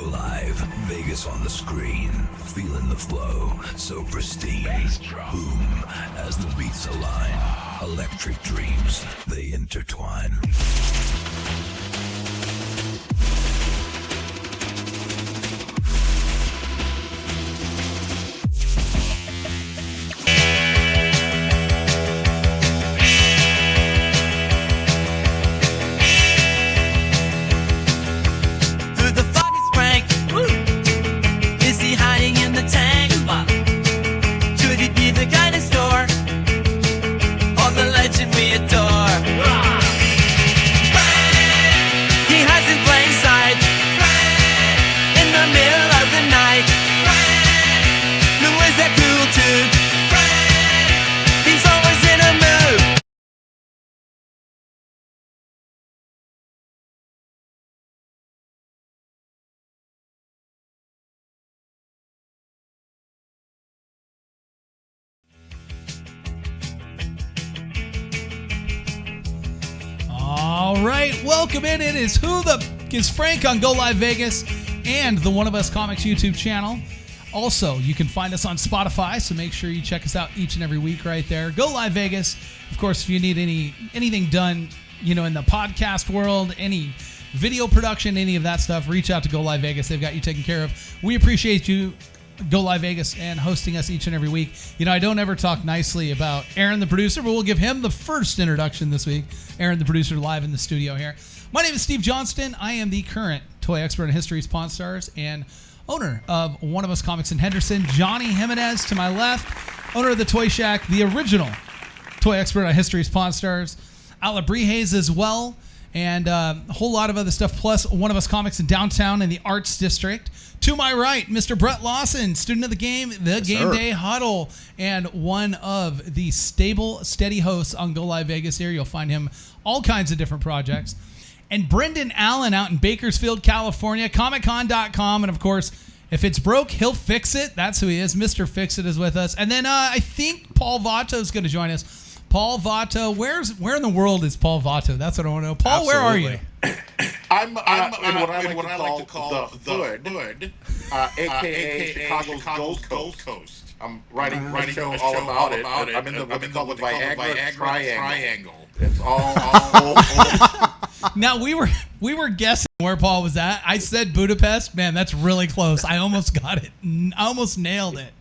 alive. Vegas on the screen. Feeling the flow. So pristine. Boom. As the beats align. Electric dreams. They intertwine. Welcome in. It is Who the is Frank on GoLiveVegas and the One of Us Comics YouTube channel. Also, you can find us on Spotify, so make sure you check us out each and every week right there. GoLiveVegas. Of course, if you need anything done, in the podcast world, any video production, any of that stuff, reach out to GoLiveVegas. They've got you taken care of. We appreciate you, GoLiveVegas, and hosting us each and every week. I don't ever talk nicely about Aaron, the producer, but we'll give him the first introduction this week. Aaron, the producer, live in the studio here. My name is Steve Johnston. I am the current toy expert in history's Pawn Stars and owner of One of Us Comics in Henderson. Johnny Jimenez to my left, owner of the Toy Shack, the original toy expert on history's Pawn Stars. Ala Brihez as well, and a whole lot of other stuff, plus One of Us Comics in downtown in the Arts District. To my right, Mr. Brett Lawson, student of the game, the Gameday Huddle, and one of the stable, steady hosts on GoLiveVegas here. You'll find him all kinds of different projects. And Brendan Allen out in Bakersfield, California, ComicCon.com. And, of course, if it's broke, he'll fix it. That's who he is. Mr. Fix-It is with us. And then I think Paul Vato is going to join us. Paul Vato, where in the world is Paul Vato? That's what I want to know. Paul, Absolutely. Where are you? I'm in what I like to call the Hood, a.k.a. Chicago's Gold Coast. I'm writing a show all about it. I'm in what they call the Viagra Triangle. It's all Now, we were guessing where Paul was at. I said Budapest. Man, that's really close. I almost got it. I almost nailed it.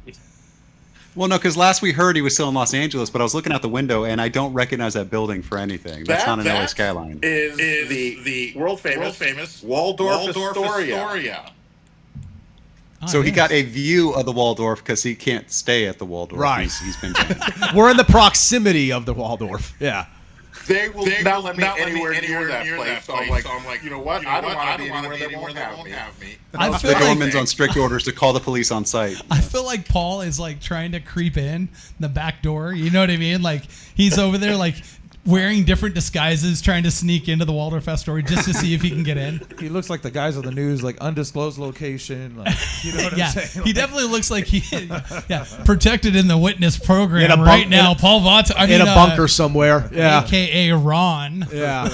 Well, no, because last we heard he was still in Los Angeles, but I was looking out the window, and I don't recognize that building for anything. That's not an LA skyline. Is the world famous Waldorf Astoria. So he got a view of the Waldorf because he can't stay at the Waldorf. Right. He's been We're in the proximity of the Waldorf. Yeah. They will not let me anywhere near that place. So I'm like, you know what? I don't want to be anywhere they won't have me. The Norman's on strict orders to call the police on site. I feel like Paul is like trying to creep in the back door. You know what I mean? Like he's over there like wearing different disguises, trying to sneak into the Waldorf Astoria just to see if he can get in. He looks like the guys on the news, like undisclosed location. Like, you know what I'm saying? He definitely looks like protected in the witness program right now. Paul Vato, in a bunker somewhere. Yeah. AKA Ron. Yeah.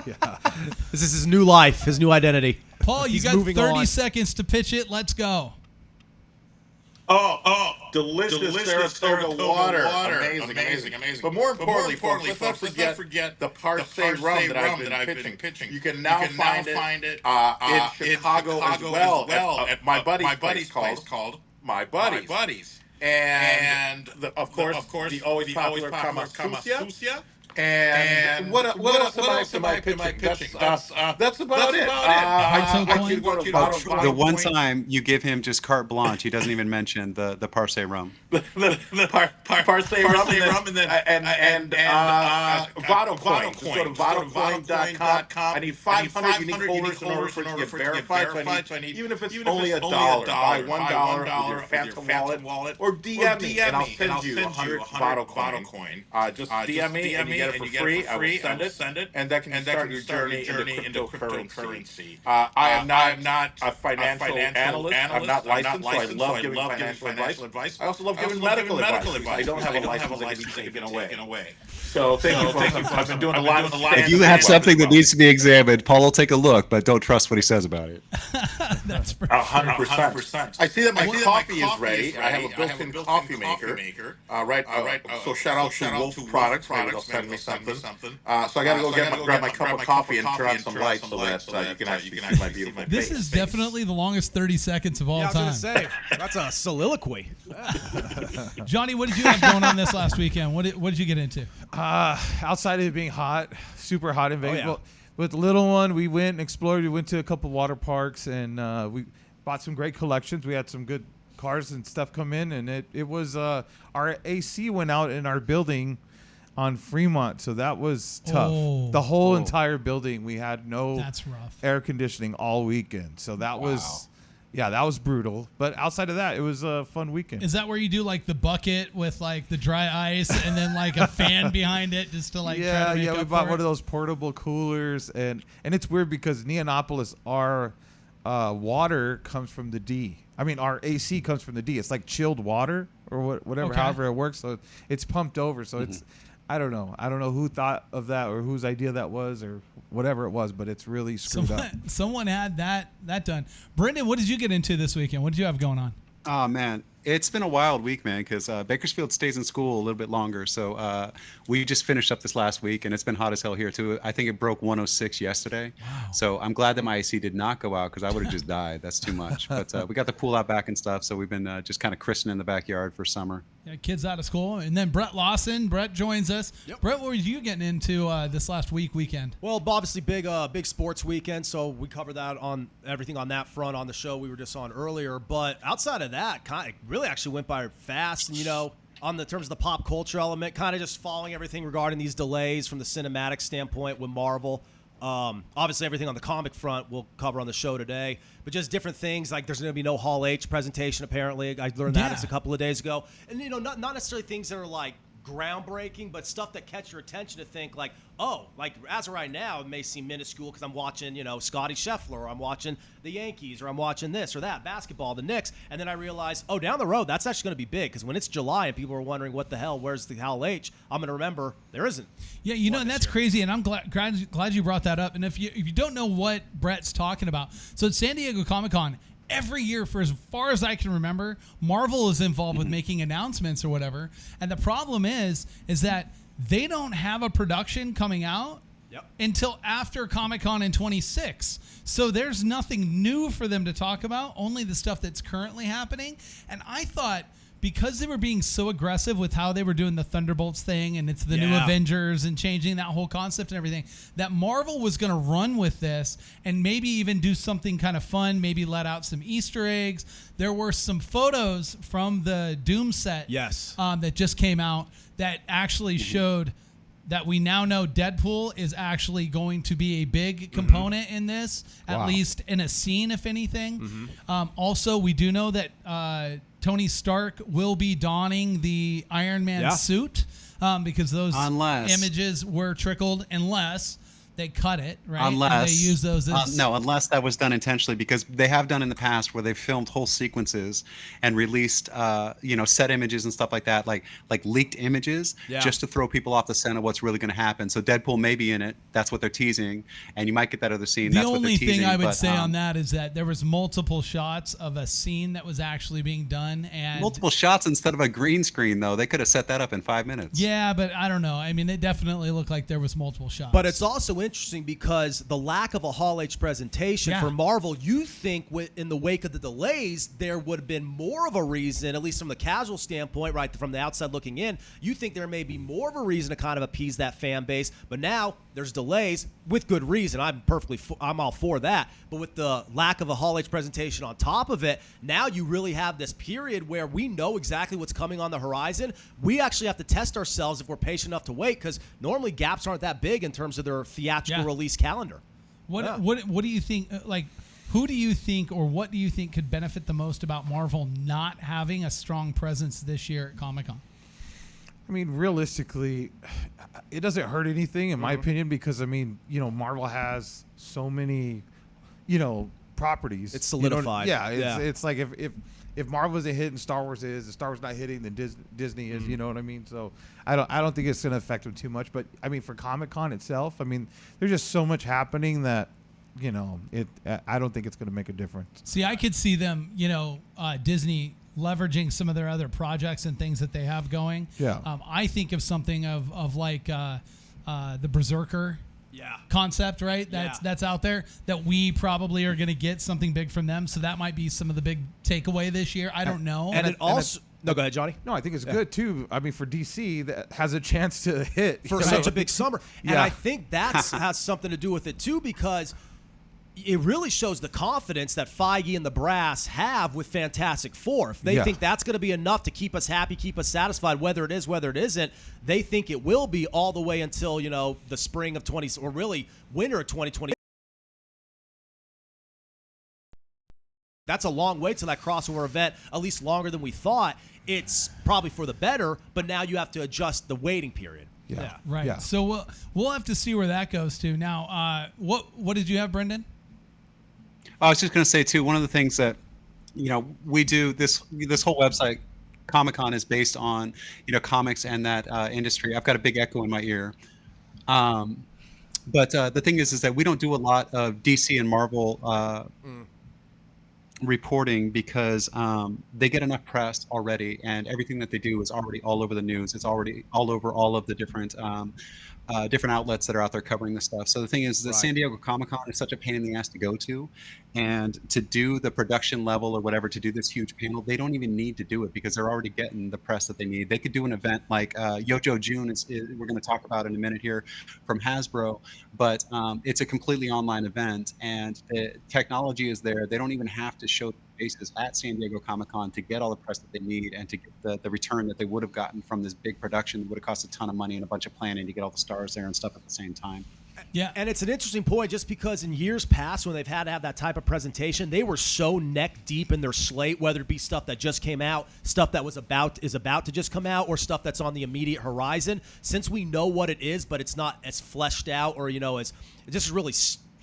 Yeah. This is his new life, his new identity. Paul, you got 30 seconds to pitch it. Let's go. Delicious Saratoga water. Amazing. But more importantly, let's not forget the Parse rum that I've been pitching. You can now find it in Chicago as well at my buddy's place called My Buddies. And of course, the always popular Kama Susia. And what else am I pitching? That's about it. The one time you give him just carte blanche, he doesn't even mention the Parse rum. the Parse rum, and Voodoo coin. Just go to VoodooCoin.com. I need 500 unique holders in order for it to get verified. So I need, even if it's only $1, buy $1 with your phantom wallet, or DM me, and I'll send you 100 Voodoo coin. Just DM me, and you get it for free, I will send it, and that can start your journey into cryptocurrency. I am not a financial analyst. I'm not licensed, so I love giving financial advice. I also love giving medical advice. I don't have a license that can be taken away. So thank you, folks. I've been doing a lot of If you have something that needs to be examined, Paul will take a look, but don't trust what he says about it. That's 100%. I see that my coffee is ready. I have a built-in coffee maker. Right. So shout out to Wolf Products. Maybe they'll send me something. So I got to go grab my cup of coffee and turn on some lights so that you can actually see my beautiful face. This is definitely the longest 30 seconds of all time. I was going to say, that's a soliloquy. Johnny, what did you have going on this last weekend? What did you get into? Outside of it being hot, super hot in Vegas. yeah. Well, with the little one, we went and explored. We went to a couple water parks, and we bought some great collections. We had some good cars and stuff come in, and it was our AC went out in our building on Fremont, so that was tough. The whole entire building, we had no That's rough. air conditioning all weekend, so that was brutal. But outside of that, it was a fun weekend. Is that where you do like the bucket with like the dry ice and then like a fan behind it just to like try to make up we bought for one it? of those portable coolers, and it's weird because Neonopolis, our water comes from the D. I mean, our AC comes from the D. It's like chilled water or whatever, however it works. So it's pumped over. So it's, I don't know who thought of that or whose idea that was or whatever it was, but it's really screwed up. Someone had that done. Brendan, what did you get into this weekend? What did you have going on? Oh, man. It's been a wild week, man, because Bakersfield stays in school a little bit longer. So we just finished up this last week, and it's been hot as hell here, too. I think it broke 106 yesterday. Wow. So I'm glad that my AC did not go out because I would have just died. That's too much. But we got the pool out back and stuff, so we've been just kind of christening in the backyard for summer. Yeah, kids out of school. And then Lawson joins us. Yep. Brett, what were you getting into this last weekend? Well, obviously big sports weekend, so we covered that on everything on that front on the show we were just on earlier. But outside of that, kind of really actually went by fast. And, on the terms of the pop culture element, kind of just following everything regarding these delays from the cinematic standpoint with Marvel. Obviously, everything on the comic front we'll cover on the show today, but just different things like there's going to be no Hall H presentation. Apparently, I learned that just a couple of days ago, and not necessarily things that are like groundbreaking, but stuff that catch your attention to think like, oh, like as of right now, it may seem minuscule because I'm watching, Scotty Scheffler, or I'm watching the Yankees, or I'm watching this or that, basketball, the Knicks, and then I realize, oh, down the road, that's actually going to be big because when it's July and people are wondering what the hell, where's the Hall H, I'm going to remember there isn't. Yeah, and that's crazy, and I'm glad you brought that up. And if you don't know what Brett's talking about, so at San Diego Comic-Con, every year, for as far as I can remember, Marvel is involved with making announcements or whatever. And the problem is that they don't have a production coming out until after Comic-Con in 26. So there's nothing new for them to talk about, only the stuff that's currently happening. And I thought, because they were being so aggressive with how they were doing the Thunderbolts thing and it's the new Avengers and changing that whole concept and everything, that Marvel was going to run with this and maybe even do something kind of fun, maybe let out some Easter eggs. There were some photos from the Doom set that just came out that actually showed that we now know Deadpool is actually going to be a big component in this, at least in a scene, if anything. Also, we do know that Tony Stark will be donning the Iron Man suit because those images were trickled, unless they cut it, right? Unless and they use those as unless that was done intentionally, because they have done in the past where they've filmed whole sequences and released set images and stuff like that, like leaked images, just to throw people off the scent of what's really going to happen. So Deadpool may be in it. That's what they're teasing, and you might get that other scene. The only thing I would say on that is that there was multiple shots of a scene that was actually being done, and multiple shots instead of a green screen, though. They could have set that up in 5 minutes. Yeah, but I don't know. I mean, it definitely looked like there was multiple shots. But it's also interesting because the lack of a Hall H presentation for Marvel, you think in the wake of the delays, there would have been more of a reason, at least from the casual standpoint, right, from the outside looking in, you think there may be more of a reason to kind of appease that fan base. But now there's delays with good reason. I'm all for that. But with the lack of a Hall H presentation on top of it, now you really have this period where we know exactly what's coming on the horizon. We actually have to test ourselves if we're patient enough to wait, because normally gaps aren't that big in terms of their theatrical release calendar. What do you think? Who do you think, or what do you think could benefit the most about Marvel not having a strong presence this year at Comic-Con? I mean, realistically, it doesn't hurt anything, in my opinion, because, I mean, Marvel has so many, properties. It's solidified. It's like if Marvel isn't hitting, Star Wars is. If Star Wars not hitting, then Disney is. You know what I mean? So I don't think it's going to affect them too much. But, I mean, for Comic-Con itself, I mean, there's just so much happening that, I don't think it's going to make a difference. See, I could see them, Disney leveraging some of their other projects and things that they have going. Yeah. I think of something of like the Berserker concept, right? That's out there that we probably are going to get something big from them. So that might be some of the big takeaway this year. I don't know. And it also... No, go ahead, Johnny. No, I think it's good, too. I mean, for DC, that has a chance to hit. For such a big summer. And I think that has something to do with it, too, because it really shows the confidence that Feige and the brass have with Fantastic Four. If they think that's going to be enough to keep us happy, keep us satisfied, whether it is, whether it isn't, they think it will be all the way until, the spring of or really winter of 2020. That's a long way to that crossover event, at least longer than we thought. It's probably for the better, but now you have to adjust the waiting period. Yeah. Right. Yeah. So we'll have to see where that goes to. Now, what did you have, Brendan? I was just going to say too, one of the things that, we do this whole website, Comic-Con, is based on, comics and that industry. I've got a big echo in my ear. But the thing is that we don't do a lot of DC and Marvel reporting because they get enough press already, and everything that they do is already all over the news. It's already all over all of the different outlets that are out there covering this stuff. So the thing is that San Diego Comic-Con is such a pain in the ass to go to, and to do the production level or whatever, to do this huge panel, they don't even need to do it because they're already getting the press that they need. They could do an event like Yojo June is we're going to talk about in a minute here from Hasbro, but it's a completely online event, and the technology is there. They don't even have to show faces at San Diego Comic-Con to get all the press that they need and to get the return that they would have gotten from this big production that would have cost a ton of money and a bunch of planning to get all the stars there and stuff at the same time. Yeah, and it's an interesting point just because in years past when they've had to have that type of presentation, they were so neck deep in their slate, whether it be stuff that just came out, stuff that is about to just come out, or stuff that's on the immediate horizon. Since we know what it is, but it's not as fleshed out or, as just really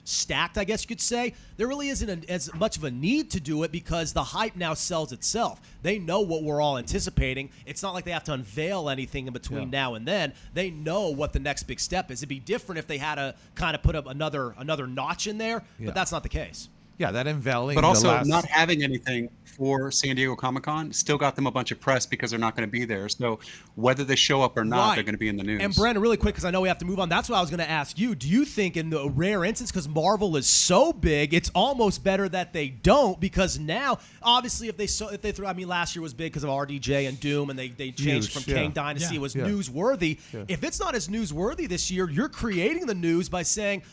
stacked, I guess you could say, there really isn't as much of a need to do it because the hype now sells itself. They know what we're all anticipating. It's not like they have to unveil anything in between now and then. They know what the next big step is. It'd be different if they had to kind of put up another notch in there, but that's not the case. Yeah, that unveiling. But also not having anything for San Diego Comic-Con still got them a bunch of press because they're not going to be there. So whether they show up or not, they're going to be in the news. And Brandon, really quick, because I know we have to move on. That's what I was going to ask you. Do you think in the rare instance, because Marvel is so big, it's almost better that they don't? Because now, obviously, if they throw, I mean, last year was big because of RDJ and Doom, and they changed from Kang Dynasty. It was newsworthy. Yeah. If it's not as newsworthy this year, you're creating the news by saying,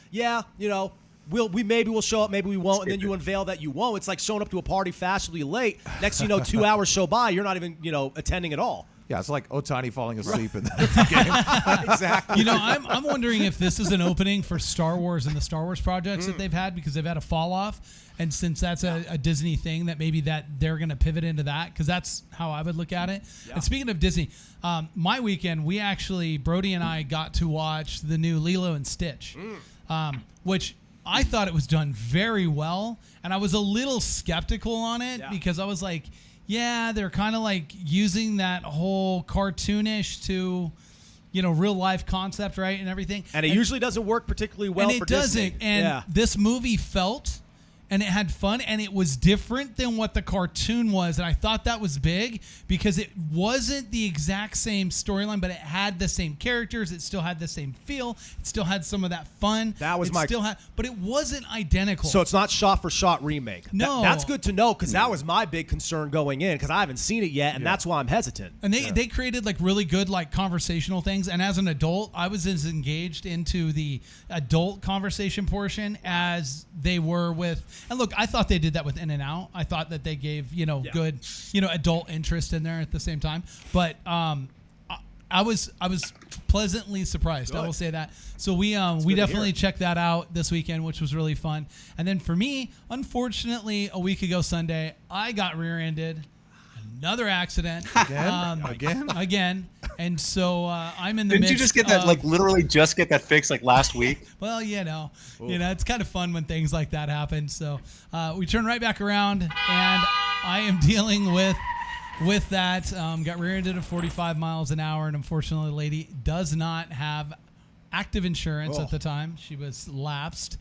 maybe we'll show up, maybe we won't, and then you unveil that you won't. It's like showing up to a party fashionably late. Next thing you know, 2 hours show by, you're not even, attending at all. Yeah, it's like Otani falling asleep in the game. Exactly. I'm wondering if this is an opening for Star Wars and the Star Wars projects that they've had because they've had a fall off. And since that's a Disney thing, that maybe that they're going to pivot into that because that's how I would look at it. Yeah. And speaking of Disney, my weekend, Brody and I got to watch the new Lilo and Stitch, which I thought it was done very well. And I was a little skeptical on it because I was like, they're kind of like using that whole cartoonish to, real life concept, right? And everything. And it usually doesn't work particularly well for Disney. And it doesn't. And this movie felt, and it had fun, and it was different than what the cartoon was. And I thought that was big because it wasn't the exact same storyline, but it had the same characters. It still had the same feel. It still had some of that fun. But it wasn't identical. So it's not shot-for-shot remake. No. That's good to know because that was my big concern going in because I haven't seen it yet, and that's why I'm hesitant. And they created like really good like conversational things. And as an adult, I was as engaged into the adult conversation portion as they were with. And look, I thought they did that with In and Out. I thought that they gave good adult interest in there at the same time. But I was pleasantly surprised. Good. I will say that. So we definitely checked that out this weekend, which was really fun. And then for me, unfortunately, a week ago Sunday, I got rear-ended. another accident. Again? And so I'm in the Didn't midst you just get that, of, like, literally just get that fixed, like, last week? Well, it's kind of fun when things like that happen. So we turn right back around, and I am dealing with that. Got rear-ended at 45 miles an hour, and unfortunately, the lady does not have active insurance at the time. She was lapsed.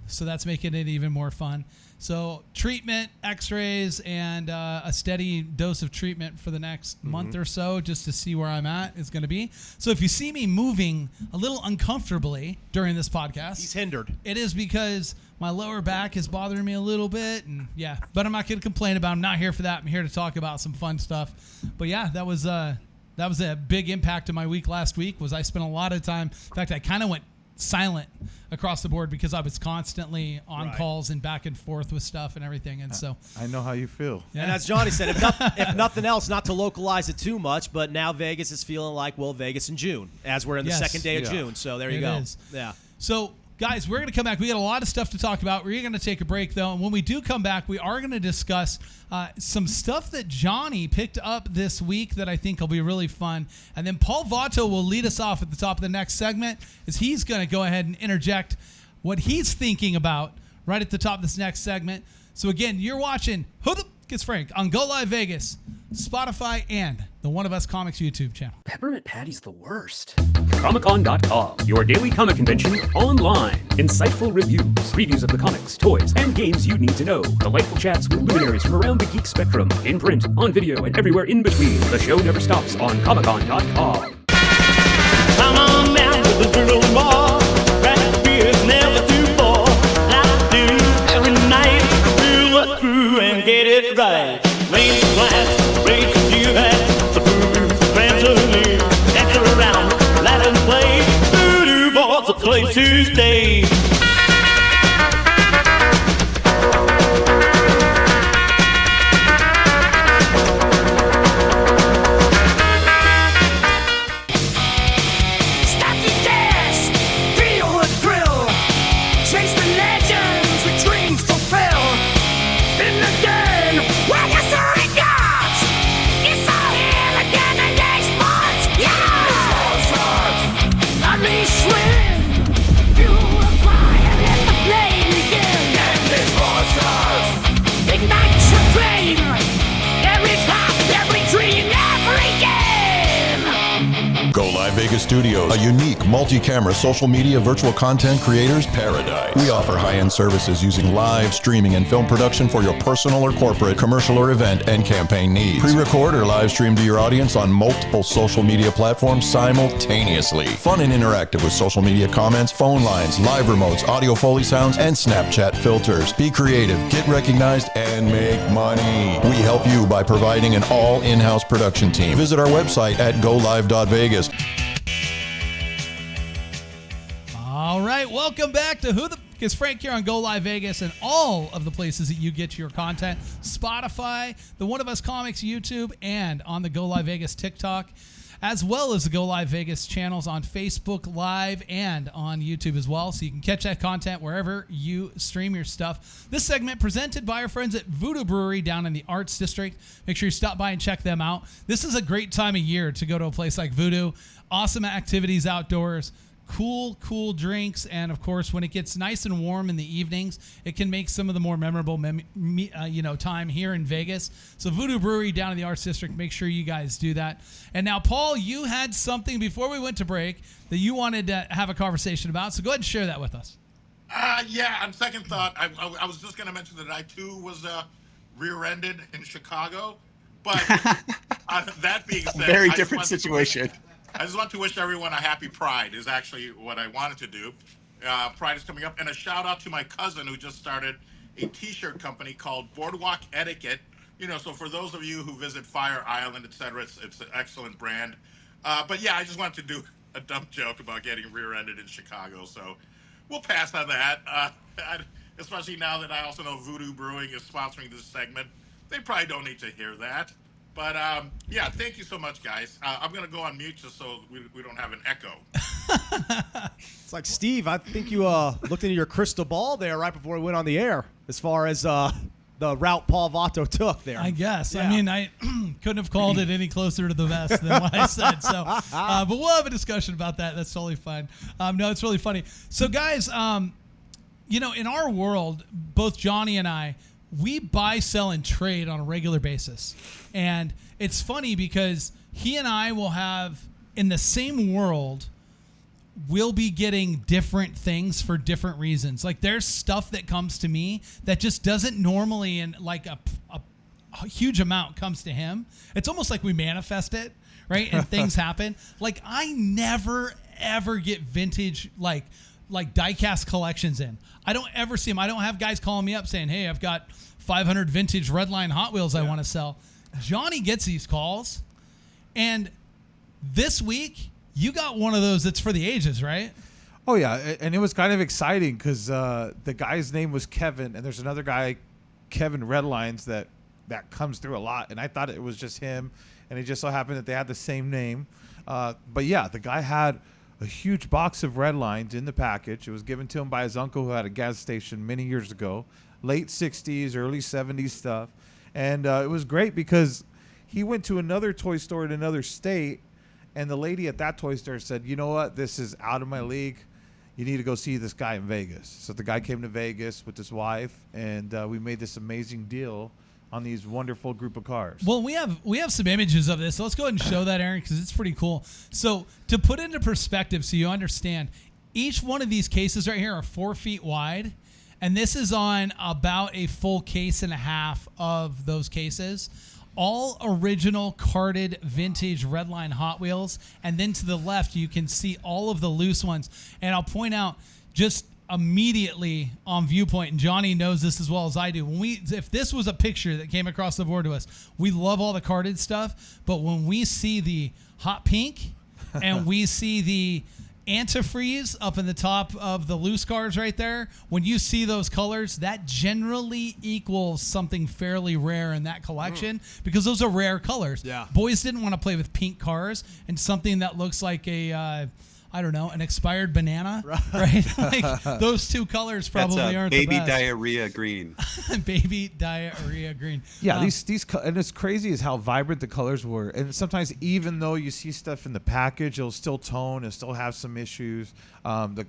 So that's making it even more fun. So treatment, x-rays, and a steady dose of treatment for the next month or so just to see where I'm at is going to be. So if you see me moving a little uncomfortably during this podcast, he's hindered. It is because my lower back is bothering me a little bit. And but I'm not going to complain about it. I'm not here for that. I'm here to talk about some fun stuff. But that was a big impact of my week last week. Was I spent a lot of time. In fact, I kind of went silent across the board because I was constantly on calls and back and forth with stuff and everything. And so I know how you feel. Yeah. And as Johnny said, if nothing else, not to localize it too much, but now Vegas is feeling like, Vegas in June, as we're in the second day of June. So there you go. Is. Yeah. So, guys, we're going to come back. We got a lot of stuff to talk about. We're going to take a break, though. And when we do come back, we are going to discuss some stuff that Johnny picked up this week that I think will be really fun. And then Paul Vato will lead us off at the top of the next segment, as he's going to go ahead and interject what he's thinking about right at the top of this next segment. So, again, you're watching Who the It's Frank on Go Live Vegas, Spotify, and the One of Us Comics YouTube channel. Peppermint Patty's the worst. Comic-Con.com, your daily comic convention online. Insightful reviews, previews of the comics, toys, and games you need to know. Delightful chats with luminaries from around the geek spectrum. In print, on video, and everywhere in between. The show never stops on Comic-Con.com. Come on down to the girl bar. Craft beer's never too far. Like do every night. Do what through and get it right. Raise the glass, raise the view hat. The booze, friends are near. Dance around, let them play. Voodoo Boys a place to stay. Vegas Studios, a unique multi-camera social media virtual content creators paradise. We offer high-end services using live streaming and film production for your personal or corporate, commercial or event and campaign needs. Pre-record or live stream to your audience on multiple social media platforms simultaneously. Fun and interactive with social media comments, phone lines, live remotes, audio Foley sounds, and Snapchat filters. Be creative, get recognized, and make money. We help you by providing an all in-house production team. Visit our website at GoLive.Vegas. All right, welcome back to Who the Is Frank here on Go Live Vegas and all of the places that you get your content. Spotify, the One of Us Comics YouTube, and on the Go Live Vegas TikTok, as well as the Go Live Vegas channels on Facebook Live and on YouTube as well. So you can catch that content wherever you stream your stuff. This segment presented by our friends at Voodoo Brewery down in the Arts District. Make sure you stop by and check them out. This is a great time of year to go to a place like Voodoo. Awesome activities outdoors. Cool drinks, and of course, when it gets nice and warm in the evenings, it can make some of the more memorable, time here in Vegas. So, Voodoo Brewery down in the Arts District, make sure you guys do that. And now, Paul, you had something before we went to break that you wanted to have a conversation about. So, go ahead and share that with us. Yeah. On second thought, I was just going to mention that I too was rear-ended in Chicago, but that being said, very different situation. I just want to wish everyone a happy Pride is actually what I wanted to do. Pride is coming up. And a shout out to my cousin who just started a t-shirt company called Boardwalk Etiquette. So for those of you who visit Fire Island, etc., it's an excellent brand. But yeah, I just wanted to do a dumb joke about getting rear-ended in Chicago. So we'll pass on that. Especially now that I also know Voodoo Brewing is sponsoring this segment. They probably don't need to hear that. But, yeah, thank you so much, guys. I'm going to go on mute just so we don't have an echo. It's like, Steve, I think you looked into your crystal ball there right before we went on the air as far as the route Paul Vato took there. I guess. Yeah. I mean, I couldn't have called it any closer to the vest than what I said. So, but we'll have a discussion about that. That's totally fine. No, it's really funny. So, guys, in our world, both Johnny and I, we buy, sell, and trade on a regular basis. And it's funny because he and I will have, in the same world, we'll be getting different things for different reasons. Like there's stuff that comes to me that just doesn't normally, in like a huge amount comes to him. It's almost like we manifest it, right? And things happen. Like I never, ever get vintage, like die-cast collections in. I don't ever see them. I don't have guys calling me up saying, hey, I've got 500 vintage Redline Hot Wheels I want to sell. Johnny gets these calls. And this week, you got one of those that's for the ages, right? Oh, yeah. And it was kind of exciting because the guy's name was Kevin, and there's another guy, Kevin Redlines, that comes through a lot. And I thought it was just him, and it just so happened that they had the same name. But, yeah, the guy had a huge box of Redlines in the package. It was given to him by his uncle who had a gas station many years ago, late 60s, early 70s stuff. And it was great because he went to another toy store in another state, and the lady at that toy store said, you know what, this is out of my league. You need to go see this guy in Vegas. So the guy came to Vegas with his wife, and we made this amazing deal on these wonderful group of cars. Well, we have some images of this. So let's go ahead and show that, Aaron, because it's pretty cool. So to put into perspective so you understand, each one of these cases right here are 4 feet wide, and this is on about a full case and a half of those cases. All original carded vintage Redline Hot Wheels. And then to the left, you can see all of the loose ones. And I'll point out just immediately on viewpoint, and Johnny knows this as well as I do. If this was a picture that came across the board to us, we love all the carded stuff. But when we see the hot pink and we see the antifreeze up in the top of the loose cars right there, when you see those colors, that generally equals something fairly rare in that collection because those are rare colors. Yeah. Boys didn't want to play with pink cars and something that looks like a an expired banana, right? Like those two colors probably aren't the best. Baby diarrhea green. Baby diarrhea green. Yeah, these and it's crazy is how vibrant the colors were. And sometimes even though you see stuff in the package, it'll still tone and still have some issues. The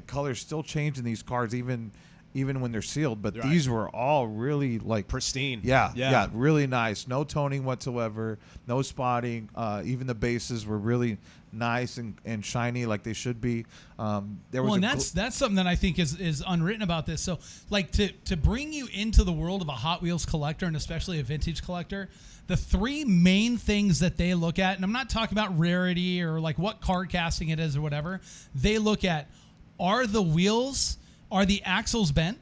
colors still change in these cards even when they're sealed. But these were all really like pristine. Yeah, really nice. No toning whatsoever. No spotting. Even the bases were really nice and shiny like they should be. That's something that I think is unwritten about this. So like to bring you into the world of a Hot Wheels collector and especially a vintage collector, the 3 main things that they look at, and I'm not talking about rarity or like what card casting it is or whatever, they look at are the axles bent?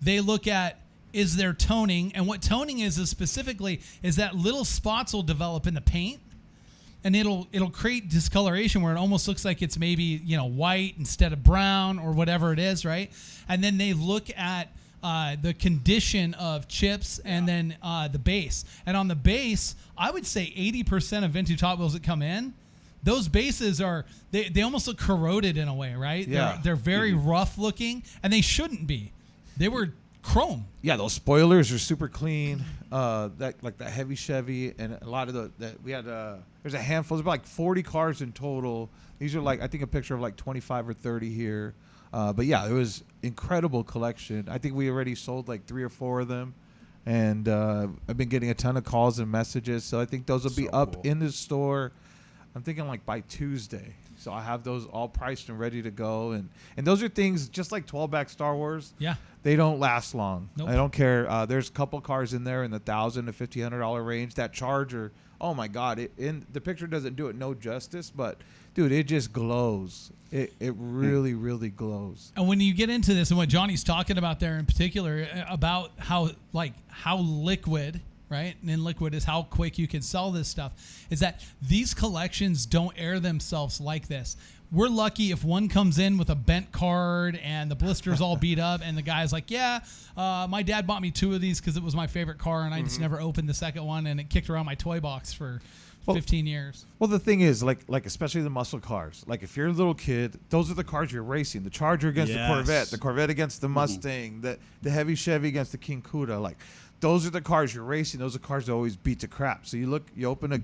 They look at is there toning, and what toning is specifically is that little spots will develop in the paint. And it'll create discoloration where it almost looks like it's maybe white instead of brown or whatever it is, right? And then they look at the condition of chips and then the base. And on the base, I would say 80% of vintage Hot Wheels that come in, those bases they almost look corroded in a way, right? Yeah. They're very rough looking, and they shouldn't be. They were chrome. Yeah, those spoilers are super clean. That heavy Chevy and a lot of we had there's a handful. There's about like 40 cars in total. These are like I think a picture of like 25 or 30 here. But yeah, it was incredible collection. I think we already sold like 3 or 4 of them, and I've been getting a ton of calls and messages. So I think those will be up in the store. I'm thinking like by Tuesday. So I have those all priced and ready to go. And those are things just like 12-back Star Wars. Yeah. They don't last long. Nope. I don't care. There's a couple cars in there in the $1,000 to $1,500 range. That Charger, oh my God! The picture doesn't do it no justice, but dude, it just glows. It really, really glows. And when you get into this, and what Johnny's talking about there in particular, about how liquid, right? And in liquid is how quick you can sell this stuff, is that these collections don't air themselves like this. We're lucky if one comes in with a bent card and the blister's all beat up and the guy's like, my dad bought me 2 of these because it was my favorite car and I just never opened the second one and it kicked around my toy box for 15 years. Well, the thing is, like especially the muscle cars. Like if you're a little kid, those are the cars you're racing. The Charger against the Corvette against the Mustang, the heavy Chevy against the King Cuda. Like those are the cars you're racing. Those are cars that always beat to crap. So you open a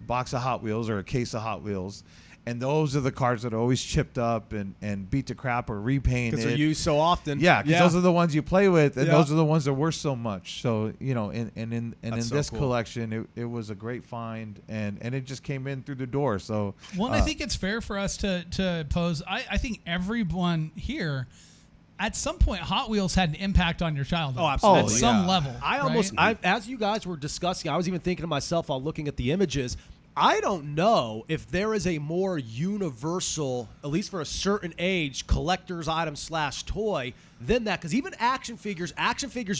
box of Hot Wheels or a case of Hot Wheels, and those are the cars that are always chipped up and beat to crap or repainted. Because they're used so often. Yeah, because those are the ones you play with, and those are the ones that are worth so much. So, in this collection, it was a great find, and it just came in through the door. So, well, I think it's fair for us to pose. I think everyone here, at some point, Hot Wheels had an impact on your childhood. Oh, absolutely. At some level. As you guys were discussing, I was even thinking to myself while looking at the images, I don't know if there is a more universal, at least for a certain age, collector's item / toy than that. Because even action figures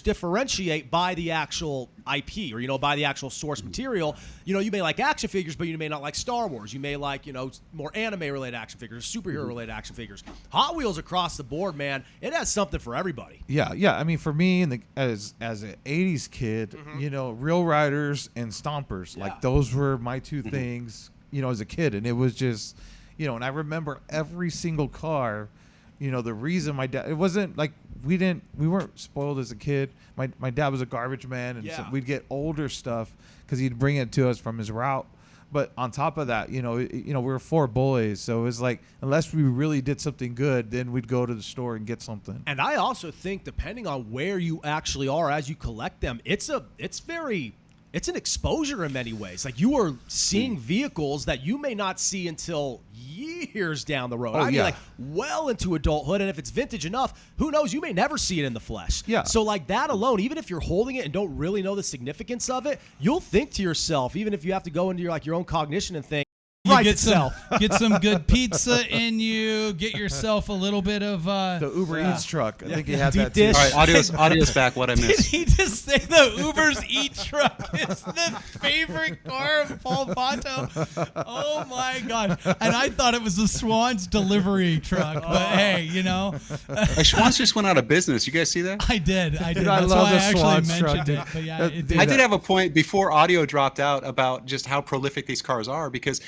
differentiate by the actual IP or, by the actual source material. You may like action figures, but you may not like Star Wars. You may like, more anime-related action figures, superhero-related action figures. Hot Wheels across the board, man, it has something for everybody. Yeah. I mean, for me, as an 80s kid, Real Riders and Stompers, like those were my two things, as a kid. And it was just, and I remember every single car. The reason my dad, it wasn't like we weren't spoiled as a kid. My dad was a garbage man, and so we'd get older stuff because he'd bring it to us from his route. But on top of that, we were 4 boys, so it was like unless we really did something good, then we'd go to the store and get something. And I also think depending on where you actually are as you collect them, it's an exposure in many ways. Like you are seeing vehicles that you may not see until years down the road. Like well into adulthood. And if it's vintage enough, who knows? You may never see it in the flesh. Yeah. So like that alone, even if you're holding it and don't really know the significance of it, you'll think to yourself, even if you have to go into your own cognition and think, You get some good pizza in you. Get yourself a little bit of the Uber Eats truck. I think he had deep that too. dish. All right, audio's back. What I Did missed. he just say the Uber's Eat truck is the favorite car of Paul Vato? Oh my god! And I thought it was the Schwann's delivery truck, but hey, Schwann's just went out of business. You guys see that? I did. Dude, I That's love why the I actually Schwann's mentioned truck. it. But yeah, it did. I did have a point before audio dropped out about just how prolific these cars are because,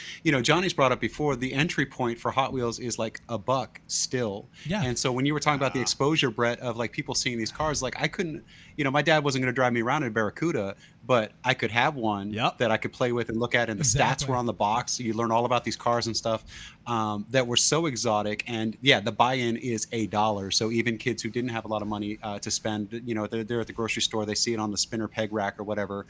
Johnny's brought up before, the entry point for Hot Wheels is like $1 still. Yeah. And so when you were talking about the exposure, Brett, of like people seeing these cars, like I couldn't, my dad wasn't going to drive me around in a Barracuda, but I could have one that I could play with and look at, and the stats were on the box. So you learn all about these cars and stuff that were so exotic. And yeah, the buy-in is $1. So even kids who didn't have a lot of money to spend, they're at the grocery store, they see it on the spinner peg rack or whatever,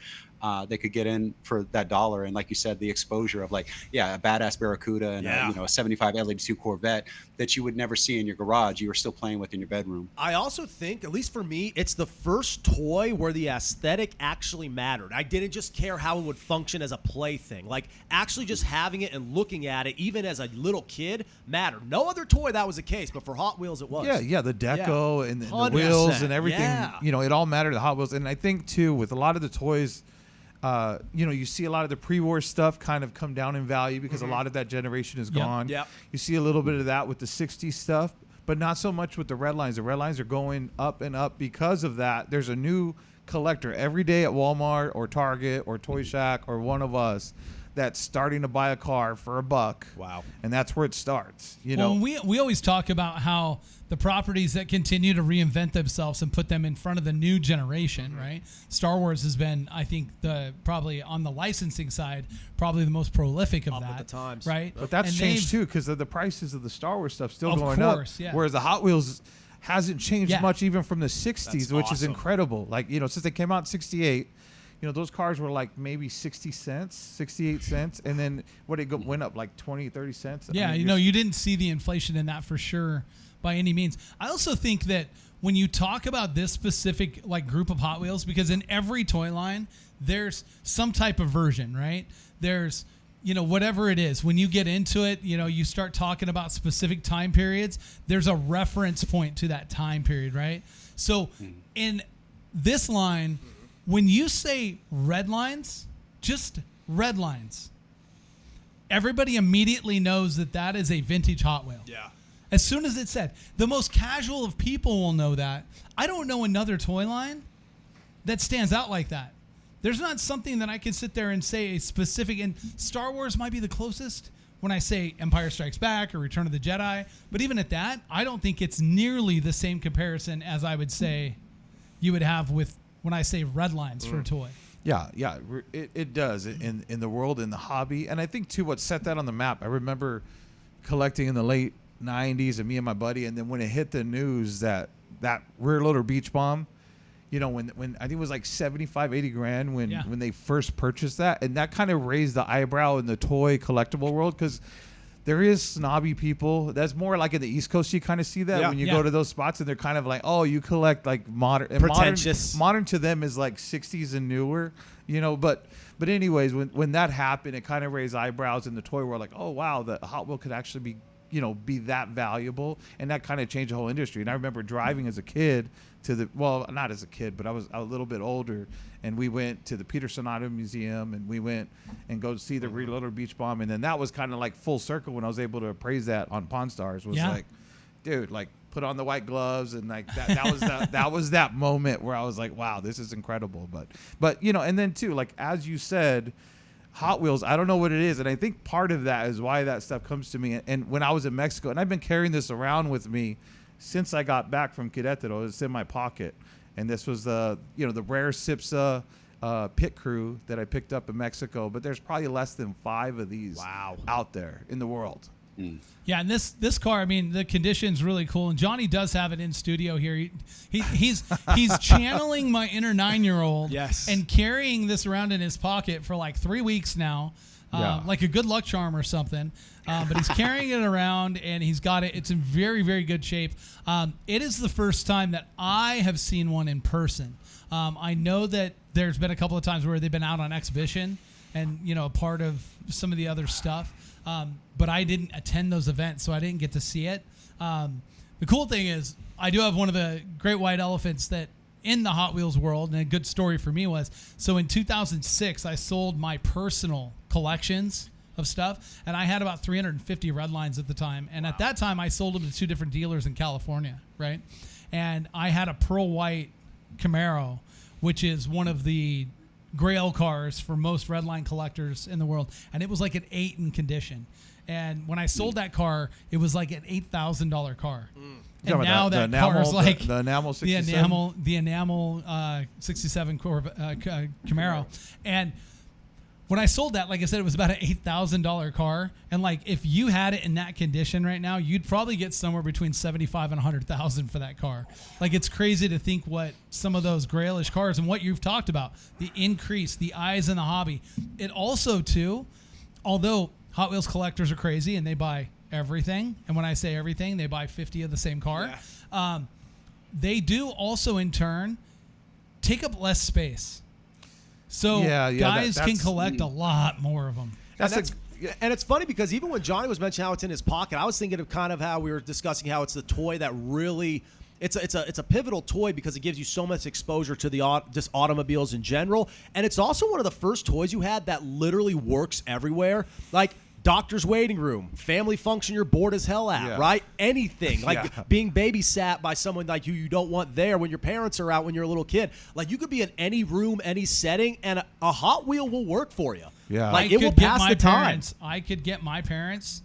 they could get in for that $1. And like you said, the exposure of a badass Barracuda and a 75 LED2 Corvette that you would never see in your garage, you were still playing with in your bedroom. I also think, at least for me, it's the first toy where the aesthetic actually mattered. I didn't just care how it would function as a plaything. Like, actually just having it and looking at it, even as a little kid, mattered. No other toy that was the case, but for Hot Wheels it was. Yeah, the deco and the wheels and everything, it all mattered to Hot Wheels. And I think, too, with a lot of the toys, you see a lot of the pre-war stuff kind of come down in value because a lot of that generation is gone. Yep. You see a little bit of that with the 60s stuff, but not so much with the Redlines. The Redlines are going up and up because of that. There's a new collector every day at Walmart or Target or Toy Shack or one of us that's starting to buy a car for $1. Wow. And that's where it starts. Well, we always talk about how the properties that continue to reinvent themselves and put them in front of the new generation, right? Star Wars has been, I think, probably on the licensing side, probably the most prolific of that. At the times. Right? But that's changed too because of the prices of the Star Wars stuff still going up. Yeah. Whereas the Hot Wheels hasn't changed much even from the 60s, which is incredible. Like, since they came out in 68, those cars were like maybe 60 cents, 68 cents. And then went up like 20, 30 cents. Yeah, you didn't see the inflation in that for sure by any means. I also think that when you talk about this specific group of Hot Wheels, because in every toy line, there's some type of version, right? There's, whatever it is, when you get into it, you start talking about specific time periods, there's a reference point to that time period, right? So in this line, when you say Redlines, just Redlines, everybody immediately knows that is a vintage Hot Wheel. Yeah. As soon as it's said, the most casual of people will know that. I don't know another toy line that stands out like that. there's not something that I can sit there and say a specific, and Star Wars might be the closest when I say Empire Strikes Back or Return of the Jedi. But even at that, I don't think it's nearly the same comparison as I would say you would have with when I say Redlines for a toy. Yeah, it does in the world, in the hobby. And I think, too, what set that on the map, I remember collecting in the late 90s, and me and my buddy, and then when it hit the news that rear loader beach bomb, you know, when I think it was like 75, 80 grand when they first purchased that, and that kind of raised the eyebrow in the toy collectible world, because there is snobby people. That's more like in the East Coast. You kind of see that when you go to those spots, and they're kind of like, oh, you collect like modern, pretentious. Modern to them is like 60s and newer, you know. But anyways, when that happened, it kind of raised eyebrows in the toy world, like, oh wow, the Hot Wheel could actually be, you know, be that valuable, and that kind of changed the whole industry. And I remember driving as a kid not as a kid, but I was a little bit older, and we went to the Peterson Auto Museum, and we went and go see the Reloader Beach Bomb, and then that was kind of like full circle when I was able to appraise that on Pawn Stars. Was like, dude, like put on the white gloves, and like that was that moment where I was like, wow, this is incredible. But you know, and then too, like as you said, Hot Wheels, I don't know what it is, and I think part of that is why that stuff comes to me. And when I was in Mexico, and I've been carrying this around with me since I got back from Querétaro, it's in my pocket. And this was the rare Sipsa pit crew that I picked up in Mexico. But there's probably less than 5 of these out there in the world. Yeah, and this car, I mean, the condition's really cool, and Johnny does have it in studio here. He's channeling my inner 9-year-old, and carrying this around in his pocket for like 3 weeks now, like a good luck charm or something. But he's carrying it around, and he's got it. It's in very, very good shape. It is the first time that I have seen one in person. I know that there's been a couple of times where they've been out on exhibition and, you know, a part of some of the other stuff. But I didn't attend those events, so I didn't get to see it. The cool thing is I do have one of the great white elephants that in the Hot Wheels world, and a good story for me was, so in 2006, I sold my personal collections of stuff, and I had about 350 Redlines at the time. And at that time, I sold them to 2 different dealers in California, right? And I had a pearl white Camaro, which is one of the grail cars for most Redline collectors in the world, and it was like an 8 in condition. And when I sold that car, it was like an $8,000 car. And now that car is like the enamel 67? the enamel 67 Camaro. And when I sold that, like I said, it was about an $8,000 car. And like, if you had it in that condition right now, you'd probably get somewhere between $75,000 and $100,000 for that car. Like, it's crazy to think what some of those grailish cars and what you've talked about, the increase, the eyes in the hobby. It also too, although Hot Wheels collectors are crazy and they buy everything, and when I say everything, they buy 50 of the same car. They do also in turn take up less space. So guys can collect a lot more of them. And it's funny because even when Johnny was mentioning how it's in his pocket, I was thinking of kind of how we were discussing how it's the toy that really it's a pivotal toy because it gives you so much exposure to just automobiles in general. And it's also one of the first toys you had that literally works everywhere. Like doctor's waiting room, family function you're bored as hell at, right? Anything. Like being babysat by someone like you don't want there when your parents are out when you're a little kid. Like you could be in any room, any setting, and a Hot Wheel will work for you. Yeah. Like it will pass the time. I could get my parents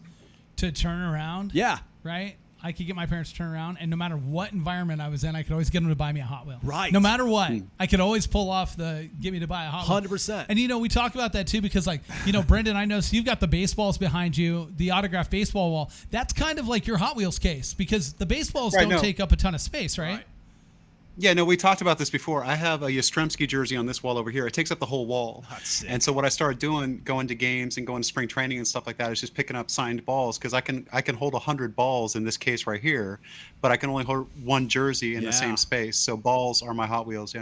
to turn around. Yeah. Right? I could get my parents to turn around, and no matter what environment I was in, I could always get them to buy me a Hot Wheel. Right. No matter what, I could always pull off the get me to buy a Hot Wheel. 100%. And, you know, we talk about that, too, because, like, you know, Brendan, I know, so you've got the baseballs behind you, the autographed baseball wall. That's kind of like your Hot Wheels case because the baseballs don't take up a ton of space, right? Yeah, no, we talked about this before. I have a Yastrzemski jersey on this wall over here. It takes up the whole wall. And so what I started doing, going to games and going to spring training and stuff like that, is just picking up signed balls because I can hold 100 balls in this case right here, but I can only hold 1 jersey in the same space. So balls are my Hot Wheels,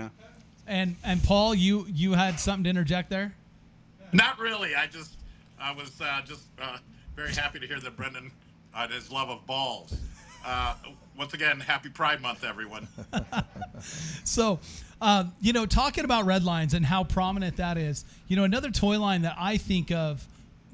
And Paul, you had something to interject there? Not really. I was just very happy to hear that Brendan his love of balls. Once again, happy Pride Month, everyone. So, you know, talking about Redlines and how prominent that is, you know, another toy line that I think of,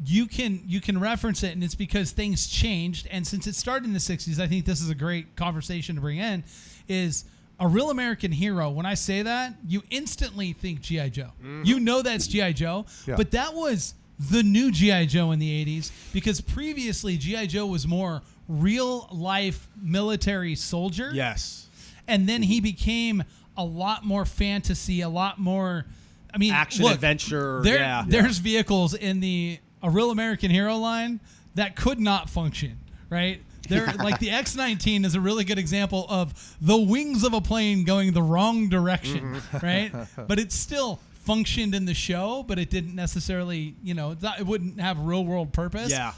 you can reference it, and it's because things changed. And since it started in the 60s, I think this is a great conversation to bring in, is a real American hero, when I say that, you instantly think G.I. Joe. You know that's G.I. Joe, but that was the new G.I. Joe in the 80s, because previously G.I. Joe was more real life military soldier. Yes. And then he became a lot more fantasy, a lot more, I mean, action, look, adventure. There's vehicles in a real American hero line that could not function, right? Like the X-19 is a really good example of the wings of a plane going the wrong direction, right? But it still functioned in the show, but it didn't necessarily, it wouldn't have real world purpose. Yeah.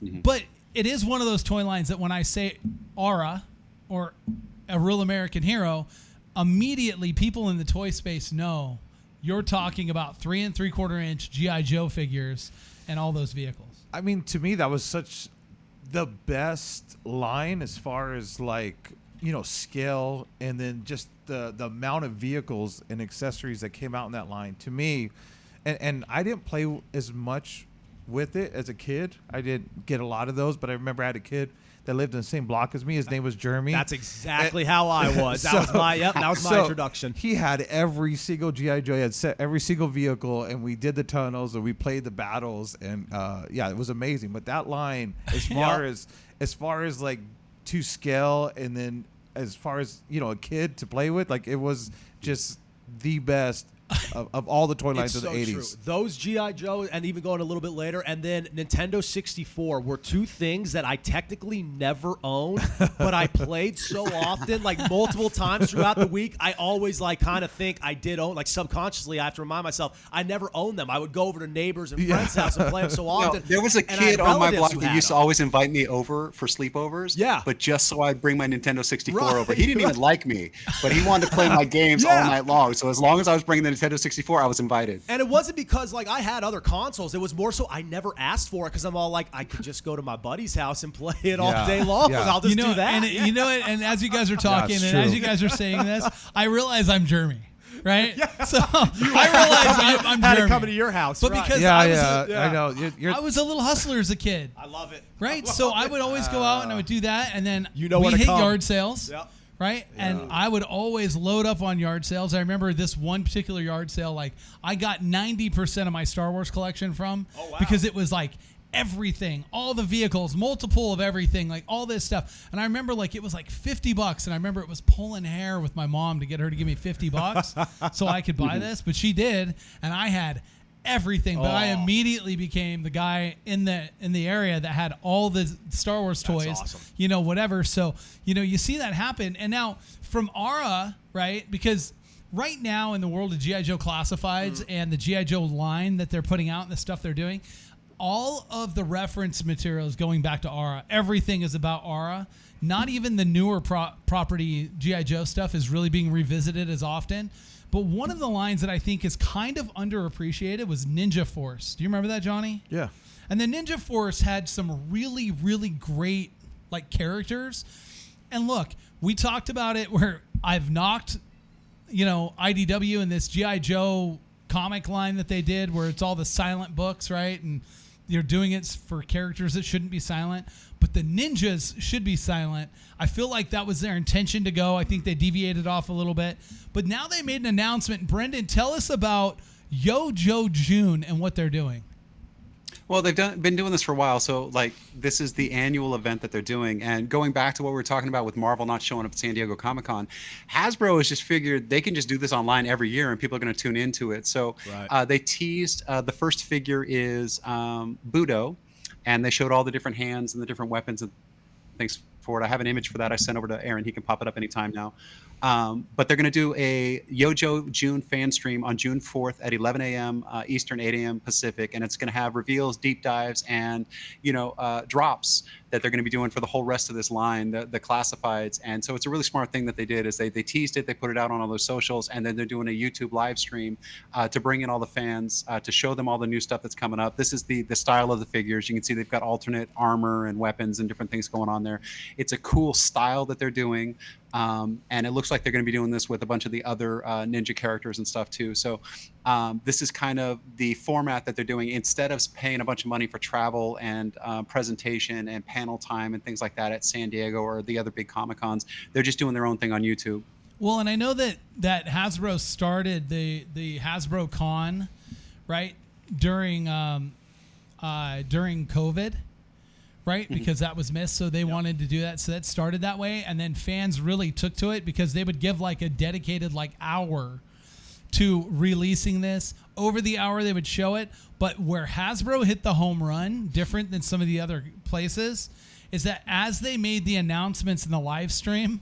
But it is one of those toy lines that when I say aura or a real American hero, immediately people in the toy space know you're talking about 3 3/4 inch G.I. Joe figures and all those vehicles. I mean, to me, that was such the best line as far as scale, and then just the amount of vehicles and accessories that came out in that line. To me, and I didn't play as much with it as a kid. I didn't get a lot of those, but I remember I had a kid that lived in the same block as me. His name was Jeremy. That's exactly how I was. That was my introduction. He had every single G.I. Joe. He had set every single vehicle, and we did the tunnels and we played the battles, and it was amazing. But that line, as far as like to scale, and then as far as a kid to play with, like it was just the best of all the toy lines of the 80s. True. Those G.I. Joe, and even going a little bit later, and then Nintendo 64 were two things that I technically never owned, but I played so often, like multiple times throughout the week. I always kind of think I did own, subconsciously I have to remind myself, I never owned them. I would go over to neighbors and friends' house and play them so often. There was a kid on my block who used to always invite me over for sleepovers, but just so I'd bring my Nintendo 64 over. He didn't even like me, but he wanted to play my games all night long. So as long as I was bringing the Nintendo 64, I was invited. And it wasn't because I had other consoles. It was more so I never asked for it, because I'm all like, I could just go to my buddy's house and play it all day long. Yeah. I'll just do that. And and as you guys are talking and as you guys are saying this, I realize I'm Jeremy. Right? Yeah. So I realize I'm had Jeremy. to come to your house. But right. because I know. I was a little hustler as a kid. I love it. Right? So I would always go out and I would do that, and then we hit yard sales. Yep. Right? Yeah. And I would always load up on yard sales. I remember this one particular yard sale, I got 90% of my Star Wars collection from, because it was everything, all the vehicles, multiple of everything, all this stuff. And I remember it was $50, and I remember it was pulling hair with my mom to get her to give me $50 so I could buy this, but she did, and I had everything. But I immediately became the guy in the area that had all the Star Wars toys. That's awesome. Whatever. So you see that happen. And now from Aura, right, because right now in the world of G.I. Joe Classifieds and the G.I. Joe line that they're putting out and the stuff they're doing, all of the reference material is going back to Aura. Everything is about Aura. Not even the newer property G.I. Joe stuff is really being revisited as often. But one of the lines that I think is kind of underappreciated was Ninja Force. Do you remember that, Johnny? Yeah. And the Ninja Force had some really, really great characters. And look, we talked about it where I've knocked, IDW and this G.I. Joe comic line that they did where it's all the silent books, right? And you're doing it for characters that shouldn't be silent. But the ninjas should be silent. I feel like that was their intention to go. I think they deviated off a little bit. But now they made an announcement. Brendan, tell us about Yo Joe June and what they're doing. Well, they've been doing this for a while. So, this is the annual event that they're doing. And going back to what we were talking about with Marvel not showing up at San Diego Comic-Con, Hasbro has just figured they can just do this online every year and people are going to tune into it. So they teased the first figure is Budo. And they showed all the different hands and the different weapons and things for it. I have an image for that I sent over to Aaron. He can pop it up anytime now. But they're going to do a Yojo June fan stream on June 4th at 11 a.m. Eastern, 8 a.m. Pacific. And it's going to have reveals, deep dives, and, drops that they're going to be doing for the whole rest of this line, the classifieds. And so it's a really smart thing that they did is they teased it, they put it out on all those socials, and then they're doing a YouTube live stream to bring in all the fans, to show them all the new stuff that's coming up. This is the style of the figures. You can see they've got alternate armor and weapons and different things going on there. It's a cool style that they're doing. And it looks like they're going to be doing this with a bunch of the other ninja characters and stuff too. So this is kind of the format that they're doing. Instead of paying a bunch of money for travel and presentation and panel time and things like that at San Diego or the other big Comic-Cons, they're just doing their own thing on YouTube. Well, and I know that Hasbro started the Hasbro Con, right, during COVID, right, because that was missed, so they wanted to do that. So that started that way, and then fans really took to it because they would give like a dedicated like hour to releasing this. Over the hour they would show it, but where Hasbro hit the home run, different than some of the other places, is that as they made the announcements in the live stream,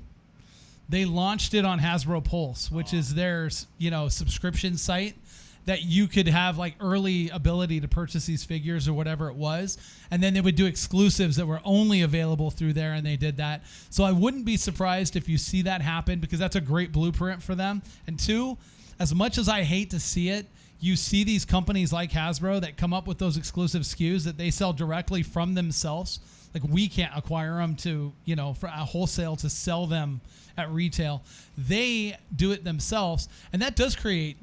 they launched it on Hasbro Pulse, which is their, subscription site that you could have like early ability to purchase these figures or whatever it was. And then they would do exclusives that were only available through there, and they did that. So I wouldn't be surprised if you see that happen, because that's a great blueprint for them. And two, as much as I hate to see it, you see these companies like Hasbro that come up with those exclusive SKUs that they sell directly from themselves. Like, we can't acquire them to, for a wholesale to sell them at retail. They do it themselves, and that does create,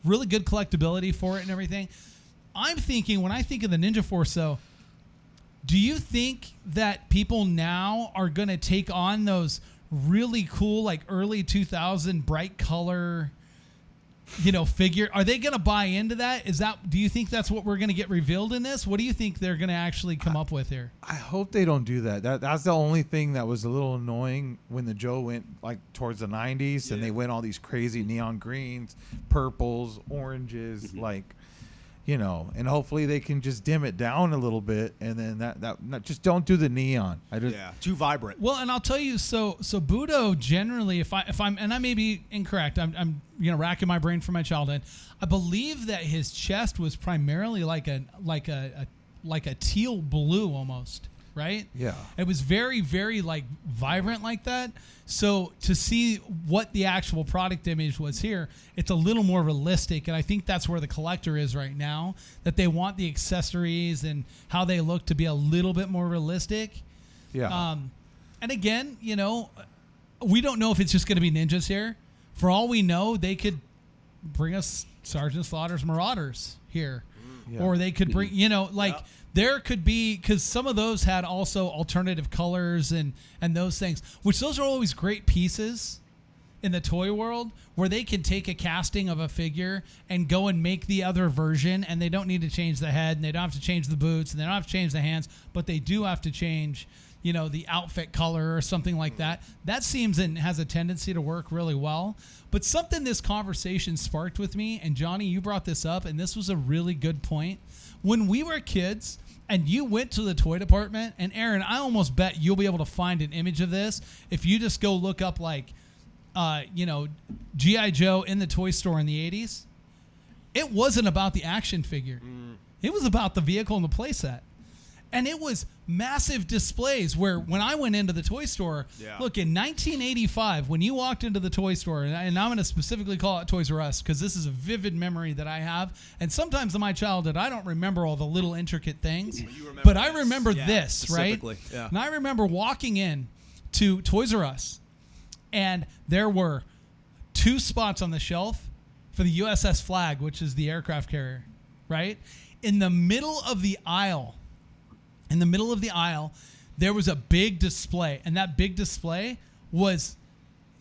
really good collectability for it and everything. I'm thinking, when I think of the Ninja Force, though, do you think that people now are going to take on those really cool, like early 2000 bright color, figure? Are they going to buy into that? Do you think that's what we're going to get revealed in this? What do you think they're going to actually come up with here? I hope they don't do that. That's the only thing that was a little annoying when the Joe went like towards the 90s and they went all these crazy neon greens, purples, oranges, and hopefully they can just dim it down a little bit, and then that just don't do the neon. Too vibrant. Well, and I'll tell you, so Budo generally, if I'm, and I may be incorrect, I'm racking my brain from my childhood. I believe that his chest was primarily like a teal blue almost, right? Yeah. It was very, very like vibrant like that. So to see what the actual product image was here, it's a little more realistic, and I think that's where the collector is right now, that they want the accessories and how they look to be a little bit more realistic. Yeah. And again, we don't know if it's just going to be ninjas here. For all we know, they could bring us Sergeant Slaughter's Marauders here. Yeah. Or they could bring, there could be, because some of those had also alternative colors and those things, which those are always great pieces in the toy world, where they can take a casting of a figure and go and make the other version, and they don't need to change the head, and they don't have to change the boots, and they don't have to change the hands, but they do have to change, the outfit color or something like that. That seems and has a tendency to work really well. But something this conversation sparked with me, and Johnny, you brought this up, and this was a really good point. When we were kids and you went to the toy department, and Aaron, I almost bet you'll be able to find an image of this if you just go look up G.I. Joe in the toy store in the 80s. It wasn't about the action figure. It was about the vehicle and the playset. And it was massive displays where when I went into the toy store, look, in 1985, when you walked into the toy store, and I'm going to specifically call it Toys R Us because this is a vivid memory that I have. And sometimes in my childhood, I don't remember all the little intricate things, but I remember this, right? Yeah. And I remember walking in to Toys R Us, and there were 2 spots on the shelf for the USS Flag, which is the aircraft carrier, right? In the middle of the aisle, there was a big display, and that big display was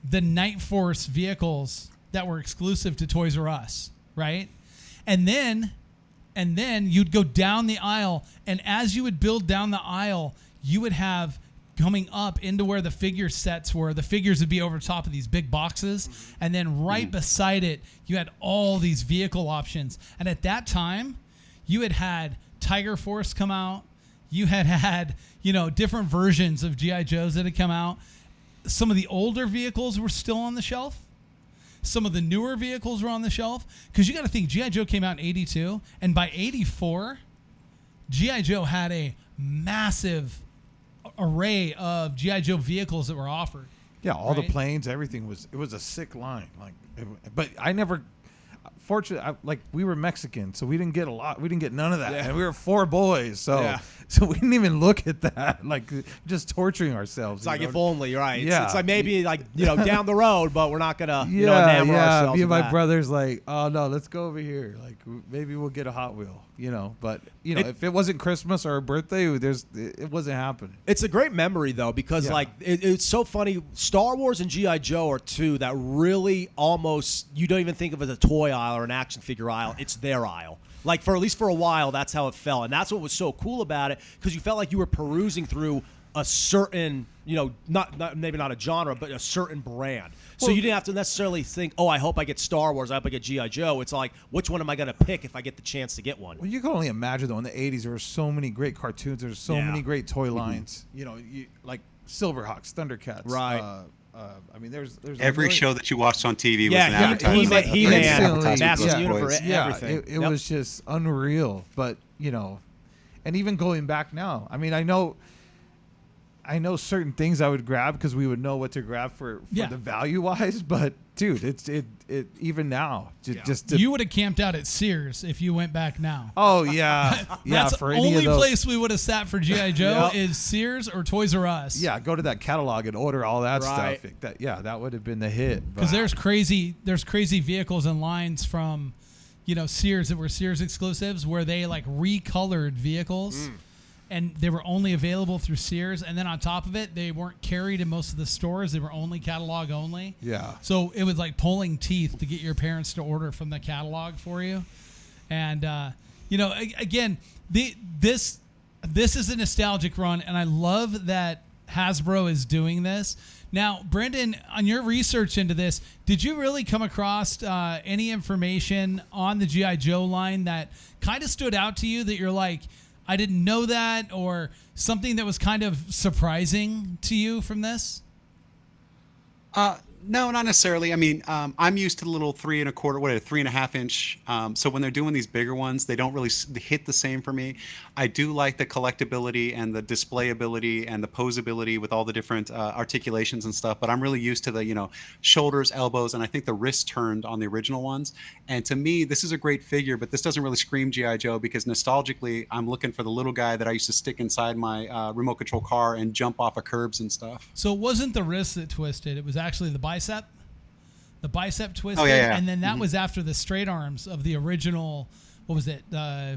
the Night Force vehicles that were exclusive to Toys R Us, right? And then you'd go down the aisle, and as you would build down the aisle, you would have coming up into where the figure sets were. The figures would be over top of these big boxes, and then right beside it, you had all these vehicle options. And at that time, you had Tiger Force come out. You had, different versions of G.I. Joes that had come out. Some of the older vehicles were still on the shelf. Some of the newer vehicles were on the shelf. Because you got to think, G.I. Joe came out in 82. And by 84, G.I. Joe had a massive array of G.I. Joe vehicles that were offered. Yeah, all the planes, everything was a sick line. But I fortunately, like we were Mexican, so we didn't get a lot. We didn't get none of that, and we were 4 boys, so we didn't even look at that. Like just torturing ourselves. It's like if only, right? Yeah. It's like maybe like down the road, but we're not gonna enamor ourselves. Me and my that. brother's like, oh no, let's go over here. Like maybe we'll get a Hot Wheel, But if it wasn't Christmas or a birthday, it wasn't happening. It's a great memory though, because like it's so funny. Star Wars and G.I. Joe are two that really almost you don't even think of as a toy aisle or an action figure aisle. It's their aisle. Like for at least for a while, that's how it felt, and that's what was so cool about it, because you felt like you were perusing through a certain, not maybe not a genre, but a certain brand. So you didn't have to necessarily think, oh, I hope I get Star Wars, I hope I get G.I. Joe. It's like, which one am I going to pick if I get the chance to get one? Well, you can only imagine, though, in the 80s, there were so many great cartoons. There's so many great toy lines. Like Silverhawks, Thundercats. Right. I mean, there's every show that you watched on TV was an advertisement. He-Man, Masters of the Universe, everything. It was just unreal. But, and even going back now, I mean, I know certain things I would grab because we would know what to grab for the value wise, but dude, it even now you would have camped out at Sears if you went back now. Oh yeah, That's for the any only of those. place we would have sat for G.I. Joe is Sears or Toys R Us. Yeah, go to that catalog and order all that stuff. That would have been the hit. Because there's crazy vehicles and lines from, Sears that were Sears exclusives where they like recolored vehicles. And they were only available through Sears. And then on top of it, they weren't carried in most of the stores. They were only catalog only. Yeah. So it was like pulling teeth to get your parents to order from the catalog for you. And, again, this is a nostalgic run. And I love that Hasbro is doing this. Now, Brendan, on your research into this, did you really come across any information on the G.I. Joe line that kind of stood out to you that you're like, I didn't know that, or something that was kind of surprising to you from this? No, not necessarily. I mean, I'm used to the little 3.25 inch. So when they're doing these bigger ones, they don't really hit the same for me. I do like the collectability and the displayability and the posability with all the different articulations and stuff. But I'm really used to the, shoulders, elbows, and I think the wrist turned on the original ones. And to me, this is a great figure, but this doesn't really scream G.I. Joe because nostalgically, I'm looking for the little guy that I used to stick inside my remote control car and jump off of curbs and stuff. So it wasn't the wrist that twisted. It was actually the bicep. The bicep twisted. Oh, yeah. And then that was after the straight arms of the original, what was it,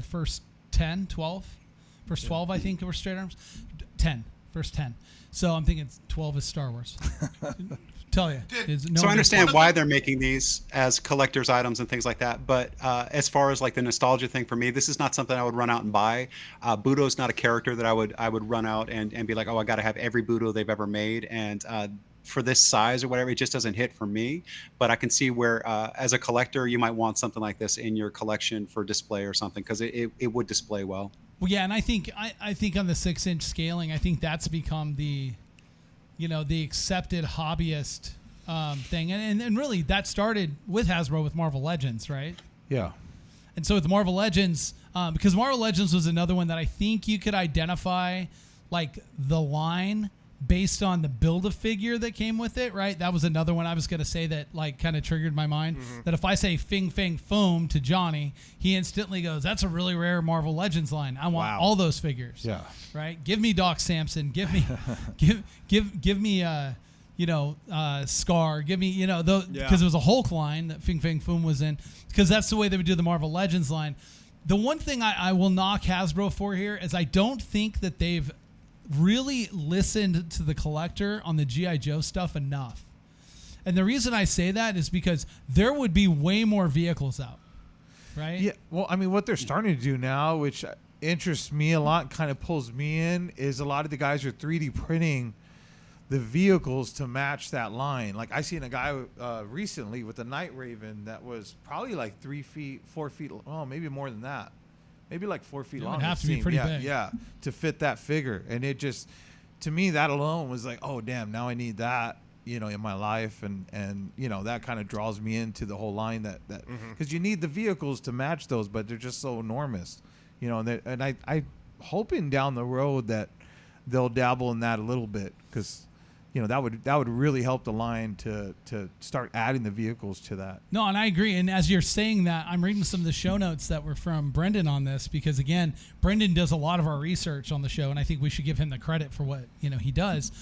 first 10, 12? First 12, I think, were straight arms. 10. First 10. So I'm thinking 12 is Star Wars. Tell you. So I understand why they're making these as collector's items and things like that. But as far as like the nostalgia thing for me, this is not something I would run out and buy. Budo's not a character that I would run out and be like, oh, I got to have every Budo they've ever made. And for this size or whatever, it just doesn't hit for me. But I can see where, as a collector, you might want something like this in your collection for display or something, because it would display well. Well, yeah, and I think on the 6-inch scaling, I think that's become the accepted hobbyist thing, and really that started with Hasbro with Marvel Legends, right? Yeah. And so with Marvel Legends, because Marvel Legends was another one that I think you could identify like the line based on the Build-A-Figure that came with it, right? That was another one I was going to say that like kind of triggered my mind. Mm-hmm. That if I say Fing Fang Foom to Johnny, he instantly goes, that's a really rare Marvel Legends line. I want all those figures. Yeah. Right? Give me Doc Samson. Give me give me Scar. Give me, because it was a Hulk line that Fing Fang Foom was in, because that's the way they would do the Marvel Legends line. The one thing I will knock Hasbro for here is I don't think that they've really listened to the collector on the G.I. Joe stuff enough. And the reason I say that is because there would be way more vehicles out, right? Yeah. Well, I mean, what they're starting to do now, which interests me a lot, kind of pulls me in, is a lot of the guys are 3D printing the vehicles to match that line. Like I seen a guy recently with a Night Raven that was probably like 3 feet, 4 feet, oh, maybe more than that. Maybe like 4 feet long. It would have to be pretty big. Yeah, to fit that figure. And it just, to me, that alone was like, oh, damn, now I need that, in my life. And that kind of draws me into the whole line that because you need the vehicles to match those, but they're just so enormous, and I hoping down the road that they'll dabble in that a little bit, because that would really help the line to start adding the vehicles to that. No, and I agree. And as you're saying that, I'm reading some of the show notes that were from Brendan on this, because again, Brendan does a lot of our research on the show, and I think we should give him the credit for what he does.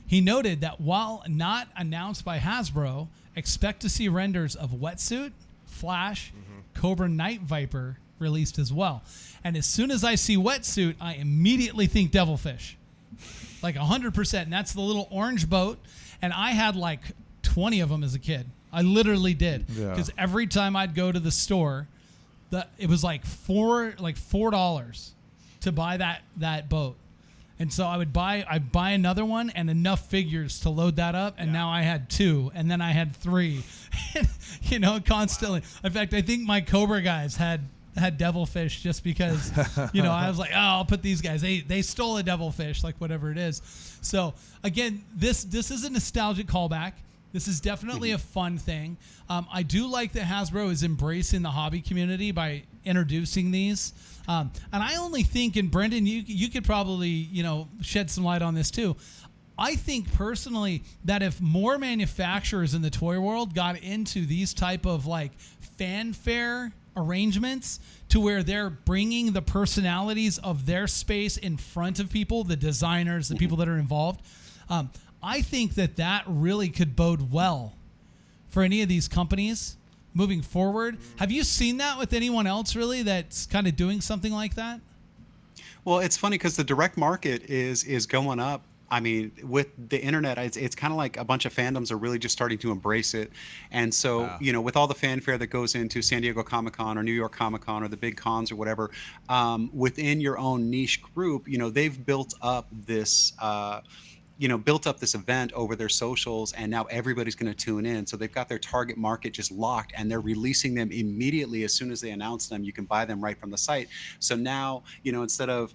He noted that while not announced by Hasbro, expect to see renders of Wetsuit, Flash, Cobra Night Viper released as well. And as soon as I see Wetsuit, I immediately think Devilfish. Like 100%. And that's the little orange boat. And I had like 20 of them as a kid. I literally did. Because every time I'd go to the store, it was like $4 to buy that boat. And so I'd buy another one and enough figures to load that up, and now I had 2, and then I had 3, constantly. In fact, I think my Cobra guys had Devilfish just because, I was like, oh, I'll put these guys. They stole a Devilfish, like whatever it is. So again, this is a nostalgic callback. This is definitely a fun thing. I do like that Hasbro is embracing the hobby community by introducing these. And I only think, and Brendan, you could probably, shed some light on this too. I think personally that if more manufacturers in the toy world got into these type of like fanfare arrangements to where they're bringing the personalities of their space in front of people, the designers, the people that are involved, I think that really could bode well for any of these companies moving forward. Have you seen that with anyone else really that's kind of doing something like that? Well, it's funny because the direct market is going up. I mean, with the internet, it's kind of like a bunch of fandoms are really just starting to embrace it. And so, with all the fanfare that goes into San Diego Comic-Con or New York Comic-Con or the big cons or whatever, within your own niche group, they've built up this event over their socials, and now everybody's going to tune in. So they've got their target market just locked, and they're releasing them immediately as soon as they announce them. You can buy them right from the site. So now, instead of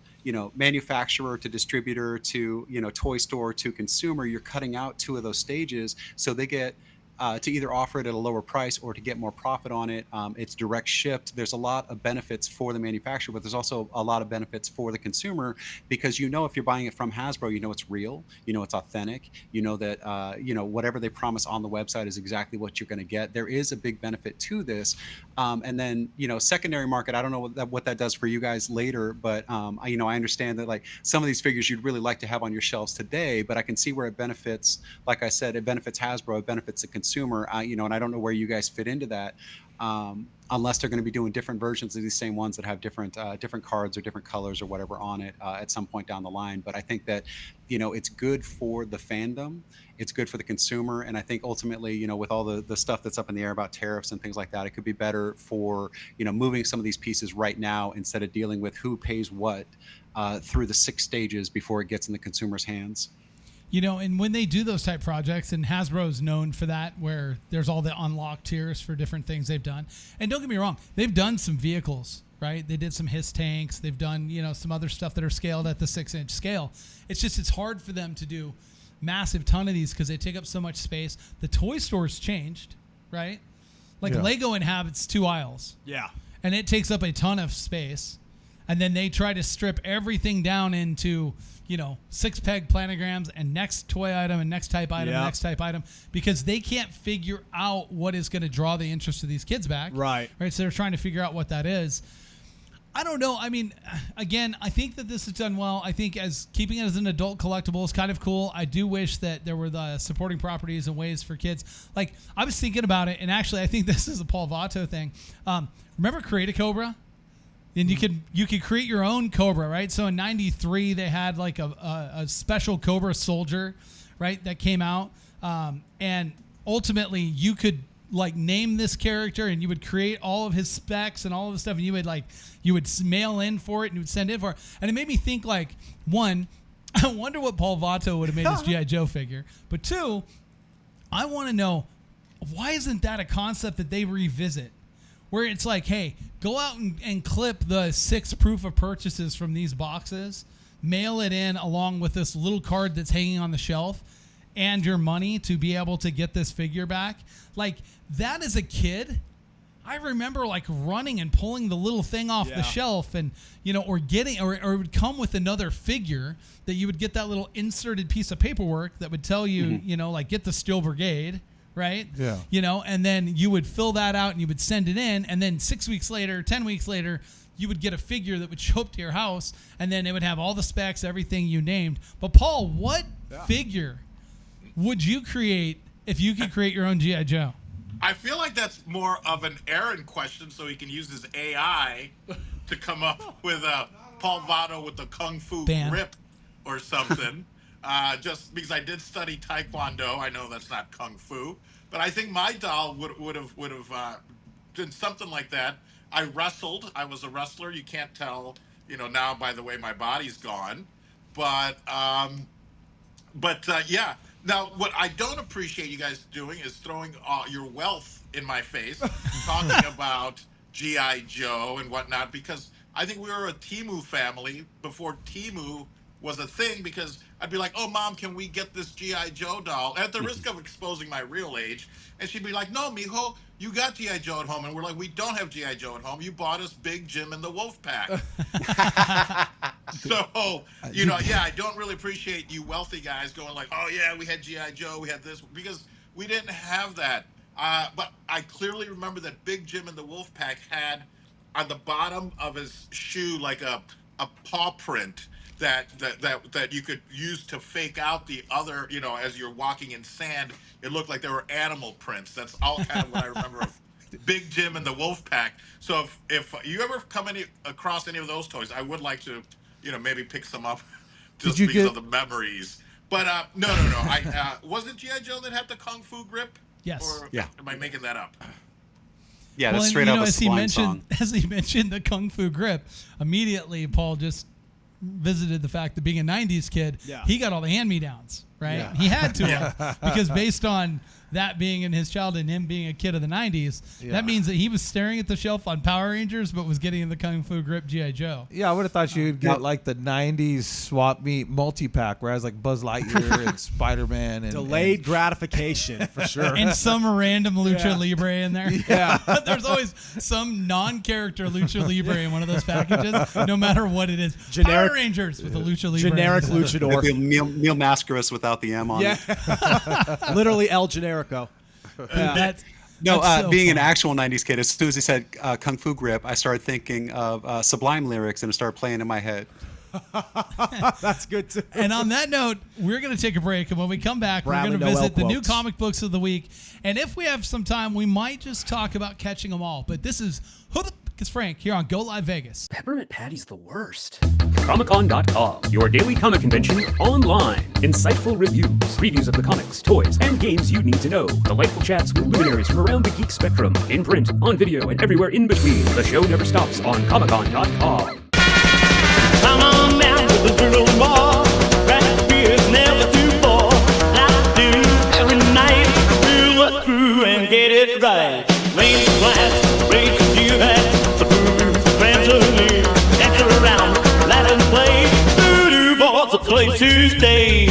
manufacturer to distributor to toy store to consumer, you're cutting out 2 of those stages, so they get to either offer it at a lower price or to get more profit on it. It's direct shipped. There's a lot of benefits for the manufacturer, but there's also a lot of benefits for the consumer, because if you're buying it from Hasbro, it's real, it's authentic, that whatever they promise on the website is exactly what you're going to get. There is a big benefit to this. And then secondary market, I don't know what that does for you guys later, but I understand that like some of these figures you'd really like to have on your shelves today, but I can see where it benefits. Like I said, it benefits Hasbro, it benefits the consumer. And I don't know where you guys fit into that, unless they're going to be doing different versions of these same ones that have different cards or different colors or whatever on it at some point down the line. But I think that it's good for the fandom, it's good for the consumer, and I think ultimately with all the stuff that's up in the air about tariffs and things like that, it could be better for moving some of these pieces right now instead of dealing with who pays what through the 6 stages before it gets in the consumer's hands. And when they do those type projects, and Hasbro is known for that, where there's all the unlocked tiers for different things they've done. And don't get me wrong, they've done some vehicles, right? They did some HISS tanks. They've done, some other stuff that are scaled at the 6-inch scale. It's hard for them to do massive ton of these because they take up so much space. The toy store's changed, right? Like Lego inhabits 2 aisles. Yeah. And it takes up a ton of space. And then they try to strip everything down into 6-peg planograms and next toy item and next type item and next type item, because they can't figure out what is going to draw the interest of these kids back. Right. So they're trying to figure out what that is. I don't know. I mean, again, I think that this is done well. I think as keeping it as an adult collectible is kind of cool. I do wish that there were the supporting properties and ways for kids. Like, I was thinking about it, and actually I think this is a Paul Vato thing. Remember Create a Cobra? And you could create your own Cobra, right? So in '93 they had like a special Cobra soldier, right, that came out, and ultimately you could like name this character, and you would create all of his specs and all of the stuff, and you would mail in for it and you would send in for it. And it made me think, like, 1, I wonder what Paul Vato would have made his G.I. Joe figure, but 2, I want to know, why isn't that a concept that they revisit? Where it's like, hey, go out and clip the 6 proof of purchases from these boxes, mail it in along with this little card that's hanging on the shelf, and your money to be able to get this figure back. Like, that as a kid, I remember like running and pulling the little thing off the shelf, and or getting or it would come with another figure that you would get that little inserted piece of paperwork that would tell you, like get the Steel Brigade, right? Yeah. And then you would fill that out and you would send it in, and then 6 weeks later, 10 weeks later, you would get a figure that would show up to your house, and then it would have all the specs, everything you named. But Paul, what figure would you create if you could create your own G.I. Joe? I feel like that's more of an Aaron question, so he can use his AI to come up with a Paul Vato with the Kung Fu grip or something. Just because I did study Taekwondo, I know that's not Kung Fu, but I think my doll would have done something like that. I wrestled. I was a wrestler. You can't tell, now by the way my body's gone, but yeah. Now, what I don't appreciate you guys doing is throwing your wealth in my face, talking about G.I. Joe and whatnot, because I think we were a Temu family before Temu was a thing, because I'd be like, oh, Mom, can we get this G.I. Joe doll? At the risk of exposing my real age. And she'd be like, no, mijo, you got G.I. Joe at home. And we're like, we don't have G.I. Joe at home. You bought us Big Jim and the Wolf Pack. So, I don't really appreciate you wealthy guys going like, oh, yeah, we had G.I. Joe, we had this, because we didn't have that. But I clearly remember that Big Jim and the Wolf Pack had on the bottom of his shoe like a paw print that you could use to fake out the other, as you're walking in sand, it looked like there were animal prints. That's all kind of what I remember of Big Jim and the Wolf Pack. So if you ever come across any of those toys, I would like to, maybe pick some up just because of the memories. But no. Wasn't G.I. Joe that had the Kung Fu grip? Yes. Or am I making that up? Yeah, that's straight out of a Sublime song. As he mentioned the Kung Fu grip, immediately Paul just visited the fact that being a 90s kid, he got all the hand-me-downs, right? Yeah. He had to because based on that being in his childhood and him being a kid of the 90s, that means that he was staring at the shelf on Power Rangers but was getting the Kung Fu grip G.I. Joe. Yeah, I would have thought you'd get like the 90s swap meet multi-pack where it has like Buzz Lightyear and Spider-Man. And delayed gratification for sure. And some random Lucha Libre in there. Yeah. There's always some non-character Lucha Libre in one of those packages, no matter what it is. Power Rangers with a Lucha Libre. Generic luchador. Neil Mascaris without the M on it. Literally El Generico. Being an actual 90s kid, as soon as he said Kung Fu grip, I started thinking of Sublime lyrics and it started playing in my head. That's good too. And on that note, we're going to take a break, and when we come back, we're going to visit the new comic books of the week. And if we have some time, we might just talk about catching them all. But this is Who the F*** is Frank here on Go Live Vegas. Peppermint Patty's the worst. Comicon.com, your daily comic convention online. Insightful reviews, previews of the comics, toys, and games you need to know. Delightful chats with luminaries from around the geek spectrum. In print, on video, and everywhere in between. The show never stops on Comicon.com. Come on down to the Voodoo bar. Craft beer's never too far. I do every night. Do a crew and get it right. Raise the glass, raise the you hat. The Voodoo friends are near. Dance around, let them play. Voodoo ball's a place to stay.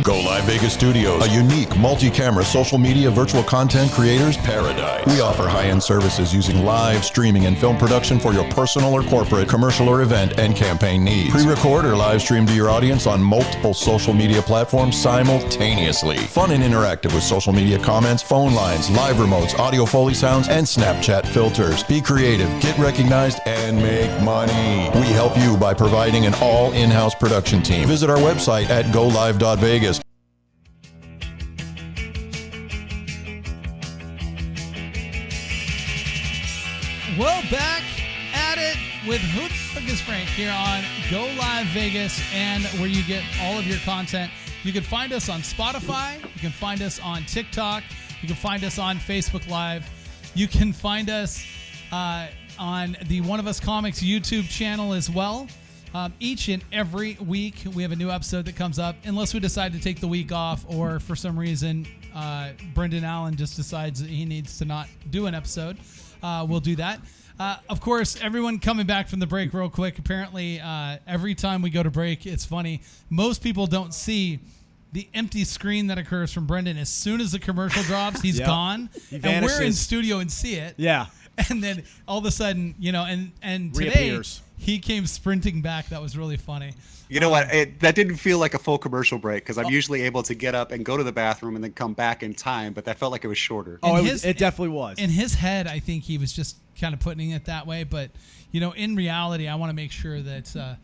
GoLiveVegas Studios, a unique multi-camera social media virtual content creators paradise. We offer high-end services using live streaming and film production for your personal or corporate, commercial or event and campaign needs. Pre-record or live stream to your audience on multiple social media platforms simultaneously. Fun and interactive with social media comments, phone lines, live remotes, audio Foley sounds, and Snapchat filters. Be creative, get recognized, and make money. We help you by providing an all in-house production team. Visit our website at GoLive.Vegas. Well, back at it with Who the Fuck is Frank here on GoLiveVegas and where you get all of your content. You can find us on Spotify. You can find us on TikTok. You can find us on Facebook Live. You can find us on the One of Us Comics YouTube channel as well. Each and every week, we have a new episode that comes up, unless we decide to take the week off or for some reason Brendan Allen just decides that he needs to not do an episode. We'll do that. Of course, everyone coming back from the break real quick. Apparently, every time we go to break, it's funny. Most people don't see the empty screen that occurs from Brendan. As soon as the commercial drops, he's gone. And we're in studio and see it. Yeah. And then all of a sudden, and today reappears. He came sprinting back. That was really funny. You know what? That didn't feel like a full commercial break because I'm usually able to get up and go to the bathroom and then come back in time, but that felt like it was shorter. Oh, it definitely was. In his head, I think he was just kind of putting it that way. But, in reality, I want to make sure that,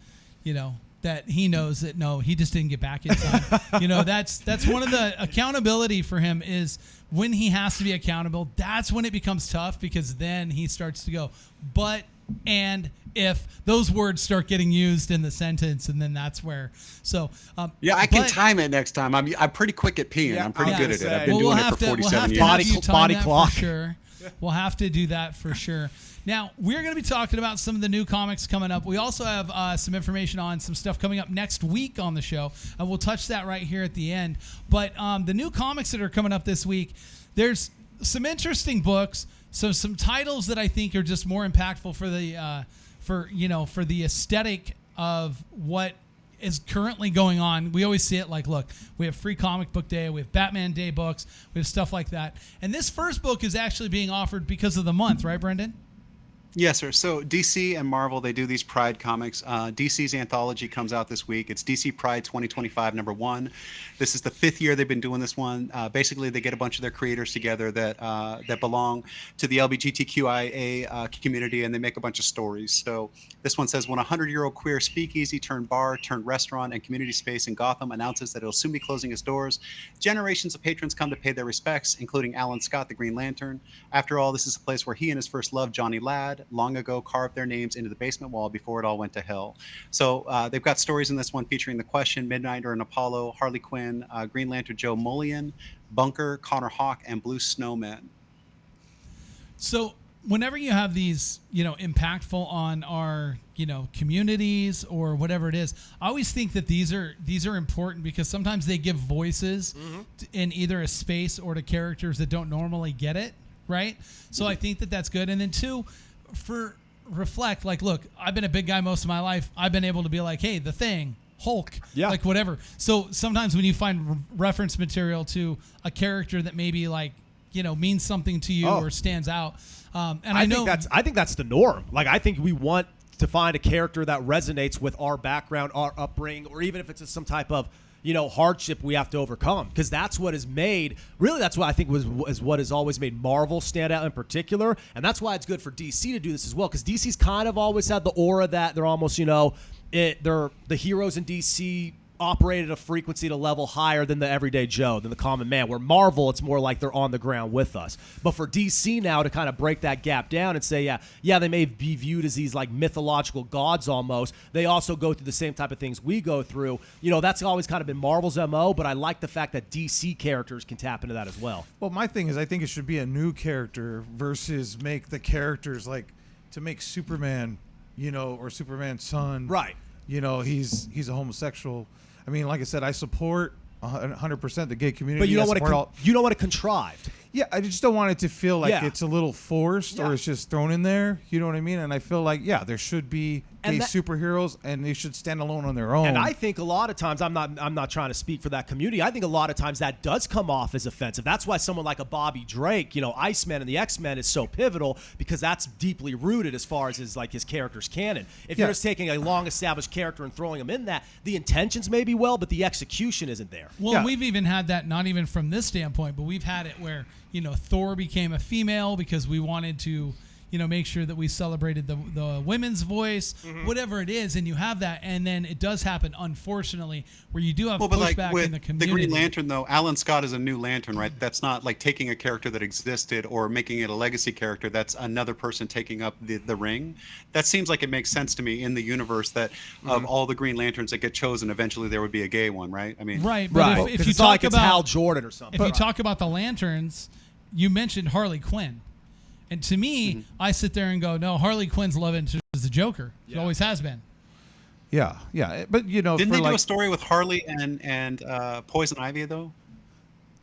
that he knows that, no, he just didn't get back in time. That's one of the accountability for him is when he has to be accountable. That's when it becomes tough because then he starts to go, but, and, if those words start getting used in the sentence, and then that's where. So I can time it next time. I'm pretty quick at peeing. Yeah, I'm pretty good at it. I've been doing it for 47 years. Body clock. For sure. We'll have to do that for sure. Now we're going to be talking about some of the new comics coming up. We also have some information on some stuff coming up next week on the show, and we'll touch that right here at the end. But the new comics that are coming up this week, there's some interesting books. So some titles that I think are just more impactful for the. For the aesthetic of what is currently going on. We always see it like, look, we have Free Comic Book Day, we have Batman Day books, we have stuff like that. And this first book is actually being offered because of the month, right, Brendan? Yes, sir. So DC and Marvel, they do these Pride comics. DC's anthology comes out this week. It's DC Pride 2025 #1. This is the 5th year they've been doing this one. Basically, they get a bunch of their creators together that belong to the LGBTQIA community, and they make a bunch of stories. So this one says, when a 100-year-old queer speakeasy turned bar, turned restaurant, and community space in Gotham announces that it'll soon be closing its doors, generations of patrons come to pay their respects, including Alan Scott, the Green Lantern. After all, this is a place where he and his first love, Johnny Ladd, long ago carved their names into the basement wall before it all went to hell. So they've got stories in this one featuring The Question, Midnighter and Apollo, Harley Quinn, Green Lantern Joe Mullion, Bunker, Connor Hawke, and Blue Snowman. So whenever you have these, impactful on our, communities or whatever it is, I always think that these are important because sometimes they give voices in either a space or to characters that don't normally get it. Right. So I think that that's good. And then two, for reflect, like, look, I've been a big guy most of my life. I've been able to be like, hey, the Thing, Hulk, like whatever. So sometimes when you find reference material to a character that maybe like, means something to you or stands out. And I think that's the norm. Like, I think we want to find a character that resonates with our background, our upbringing, or even if it's some type of hardship we have to overcome, because that's what is made. Really, that's what I think is what has always made Marvel stand out in particular, and that's why it's good for DC to do this as well. Because DC's kind of always had the aura that they're almost, they're the heroes in DC operate at a frequency at a level higher than the everyday Joe, than the common man. Where Marvel, it's more like they're on the ground with us. But for DC now to kind of break that gap down and say, yeah, they may be viewed as these like mythological gods almost. They also go through the same type of things we go through. That's always kind of been Marvel's MO, but I like the fact that DC characters can tap into that as well. Well, my thing is I think it should be a new character versus make the characters like to make Superman, or Superman's son. Right. He's a homosexual. I mean, like I said, I support 100% the gay community. But you don't want it contrived. Yeah, I just don't want it to feel like it's a little forced or it's just thrown in there. You know what I mean? And I feel like, there should be gay superheroes, and they should stand alone on their own. And I think a lot of times, I'm not trying to speak for that community. I think a lot of times that does come off as offensive. That's why someone like a Bobby Drake, Iceman and the X-Men is so pivotal, because that's deeply rooted as far as his character's canon. If you're just taking a long-established character and throwing him in that, the intentions may be well, but the execution isn't there. Well, we've even had that, not even from this standpoint, but we've had it where, Thor became a female because we wanted to, make sure that we celebrated the women's voice, whatever it is, and you have that, and then it does happen, unfortunately, where you do have pushback in the community. The Green Lantern, though, Alan Scott is a new Lantern, right? That's not like taking a character that existed or making it a legacy character. That's another person taking up the ring. That seems like it makes sense to me in the universe that of all the Green Lanterns that get chosen, eventually there would be a gay one, right? I mean, right. But if you it's talk like about it's Hal Jordan or something, if you talk about the Lanterns, you mentioned Harley Quinn. And to me, I sit there and go, no, Harley Quinn's love interest is the Joker. It always has been. Yeah. But didn't they do a story with Harley and Poison Ivy though?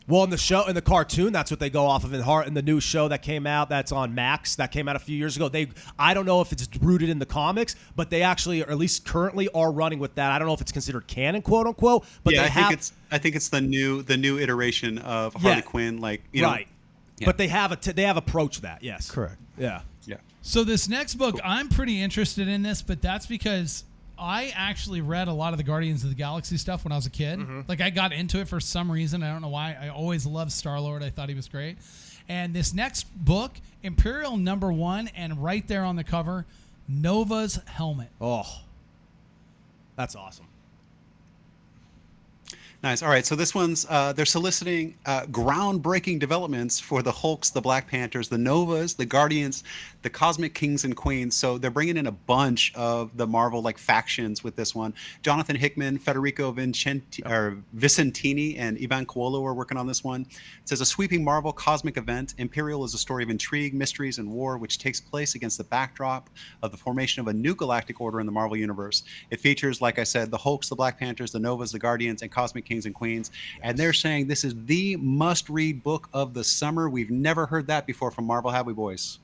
Well, in the cartoon, that's what they go off of. In the new show that came out, that's on Max, that came out a few years ago. I don't know if it's rooted in the comics, but they actually, or at least currently, are running with that. I don't know if it's considered canon, quote unquote. But I think it's the new iteration of Harley Quinn, like right. Yeah. But they have approached that. Yes. Correct. Yeah. Yeah. So this next book, I'm pretty interested in this, but that's because I actually read a lot of the Guardians of the Galaxy stuff when I was a kid. Like I got into it for some reason. I don't know why. I always loved Star-Lord. I thought he was great. And this next book, Imperial #1, and right there on the cover, Nova's helmet. Oh, that's awesome. Nice. All right. So this one's they're soliciting groundbreaking developments for the Hulks, the Black Panthers, the Novas, the Guardians, the Cosmic Kings and Queens. So they're bringing in a bunch of the Marvel factions with this one. Jonathan Hickman, Federico Vicentini, and Ivan Coelho are working on this one. It says a sweeping Marvel cosmic event. Imperial is a story of intrigue, mysteries, and war, which takes place against the backdrop of the formation of a new galactic order in the Marvel universe. It features, like I said, the Hulks, the Black Panthers, the Novas, the Guardians, and Cosmic Kings and Queens. And they're saying this is the must-read book of the summer. We've never heard that before from Marvel, have we, boys?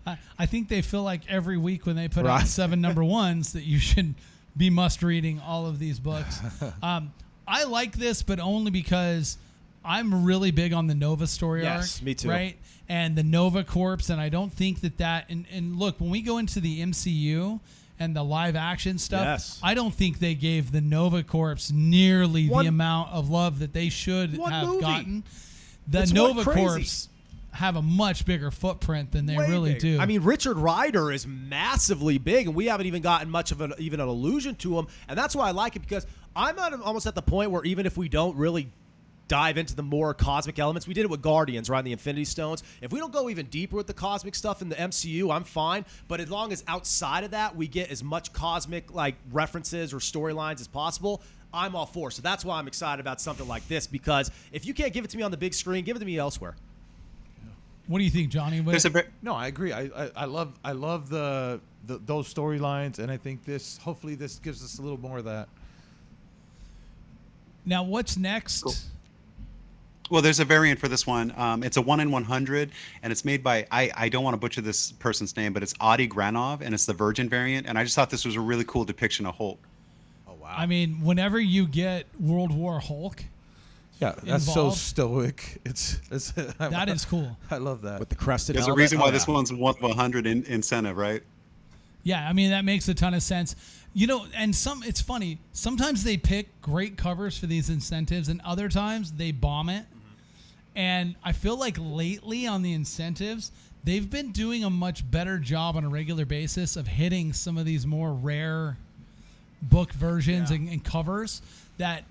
I think they feel like every week when they put out 7 #1s that you should be must-reading all of these books. I like this, but only because I'm really big on the Nova story arc. Yes, me too. Right? And the Nova Corps, and I don't think that and look, when we go into the MCU and the live action stuff, I don't think they gave the Nova Corps nearly the amount of love that they should have gotten. The Nova Corps have a much bigger footprint than they really do. I mean, Richard Rider is massively big, and we haven't even gotten much of an allusion to him, and that's why I like it, because I'm almost at the point where even if we don't really dive into the more cosmic elements, we did it with Guardians, right, the Infinity Stones. If we don't go even deeper with the cosmic stuff in the MCU, I'm fine, but as long as outside of that we get as much cosmic references or storylines as possible, I'm all for. So that's why I'm excited about something like this, because if you can't give it to me on the big screen, give it to me elsewhere. What do you think, Johnny? No, I agree. I love those storylines, and I think hopefully this gives us a little more of that. Now, what's next? Cool. Well, there's a variant for this one. It's a 1 in 100, and it's made by, I don't want to butcher this person's name, but it's Adi Granov, and it's the Virgin variant. And I just thought this was a really cool depiction of Hulk. Oh, wow. I mean, whenever you get World War Hulk, that's so stoic. That is cool. I love that. With the crested There's helmet. a reason why this one's 1 of 100 incentive, right? Yeah, I mean, that makes a ton of sense. And it's funny. Sometimes they pick great covers for these incentives, and other times they bomb it. And I feel like lately on the incentives, they've been doing a much better job on a regular basis of hitting some of these more rare book versions and covers that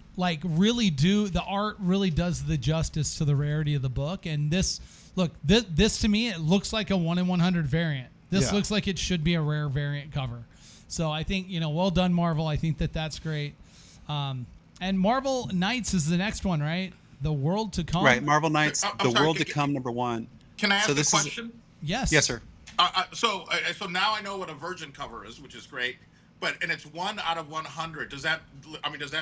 really do, the art really does the justice to the rarity of the book. And this to me, it looks like a 1 in 100 variant. This looks like it should be a rare variant cover. So I think, well done, Marvel. I think that's great. And Marvel Knights is the next one, right? The World to Come. Right, Marvel Knights, World to Come #1. Can I ask a question? Yes. Yes, sir. So now I know what a Virgin cover is, which is great. And it's 1 out of 100. Does that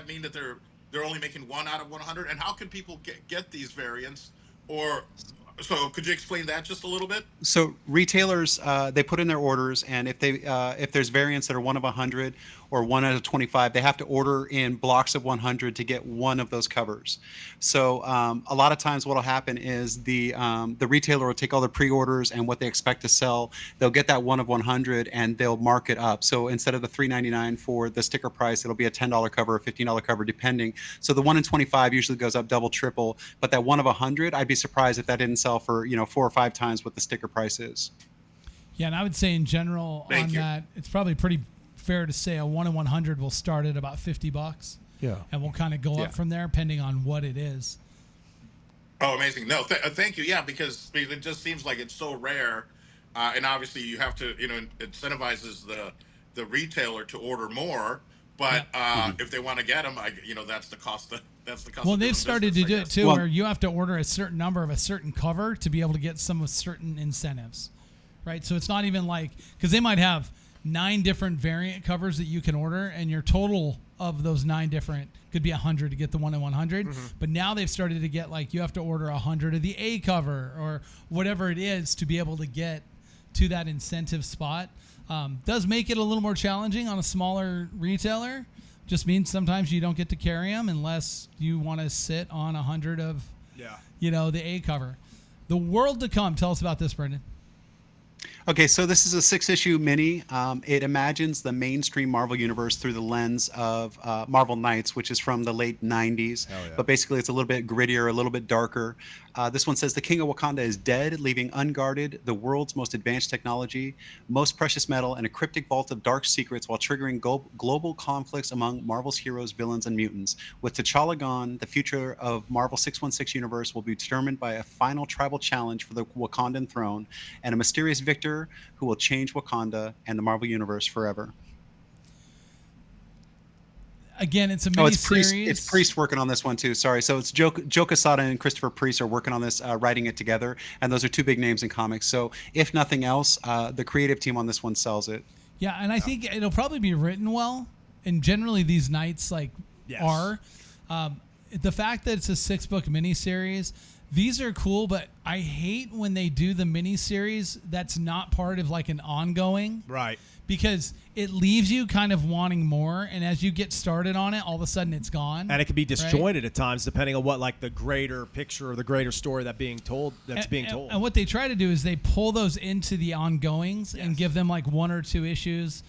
mean that they're only making 1 out of 100? And how can people get these variants? So could you explain that just a little bit? So retailers, they put in their orders, and if there's variants that are 1 of 100, or 1 out of 25, they have to order in blocks of 100 to get one of those covers. So a lot of times what will happen is the retailer will take all the pre-orders and what they expect to sell. They'll get that 1 of 100 and they'll mark it up. So instead of the $3.99 for the sticker price, it'll be a $10 cover or $15 cover depending. So the 1 in 25 usually goes up double, triple, but that 1 of 100, I'd be surprised if that didn't sell for 4 or 5 times what the sticker price is. Yeah, and I would say in general that it's probably pretty fair to say a 1 in 100 will start at about $50. Yeah, and we'll kind of go up from there depending on what it is. Oh, amazing! No, thank you. Yeah, because it just seems like it's so rare, and obviously you have to, it incentivizes the retailer to order more. But if they want to get them, that's the cost. That's the cost. Well, they've started to do it too, where you have to order a certain number of a certain cover to be able to get some of certain incentives. Right, so it's not even like, because they might have 9 different variant covers that you can order, and your total of those 9 different could be 100 to get the 1 in 100. But now they've started to get like you have to order 100 of the A cover or whatever it is to be able to get to that incentive spot. Does make it a little more challenging on a smaller retailer. Just means sometimes you don't get to carry them unless you want to sit on 100 of the A cover. The world to come. Tell us about this, Brendan. Okay, so this is a 6-issue mini. It imagines the mainstream Marvel universe through the lens of Marvel Knights, which is from the late 90s. But basically, it's a little bit grittier, a little bit darker. This one says the King of Wakanda is dead, leaving unguarded the world's most advanced technology, most precious metal, and a cryptic vault of dark secrets while triggering global conflicts among Marvel's heroes, villains, and mutants. With T'Challa gone, the future of Marvel 616 universe will be determined by a final tribal challenge for the Wakandan throne and a mysterious victor who will change Wakanda and the Marvel universe forever. Again, it's a mini-series. It's Priest working on this one too. Sorry. So it's Joe Quesada and Christopher Priest are working on this, writing it together. And those are 2 big names in comics. So if nothing else, the creative team on this one sells it. Yeah, and I think it'll probably be written well. And generally these nights are. The fact that it's a 6-book miniseries, these are cool, but I hate when they do the miniseries that's not part of like an ongoing. Right. Because it leaves you kind of wanting more, and as you get started on it, all of a sudden it's gone. And it can be disjointed at times, depending on what like the greater picture or the greater story being told. And what they try to do is they pull those into the ongoings and give them like 1 or 2 issues,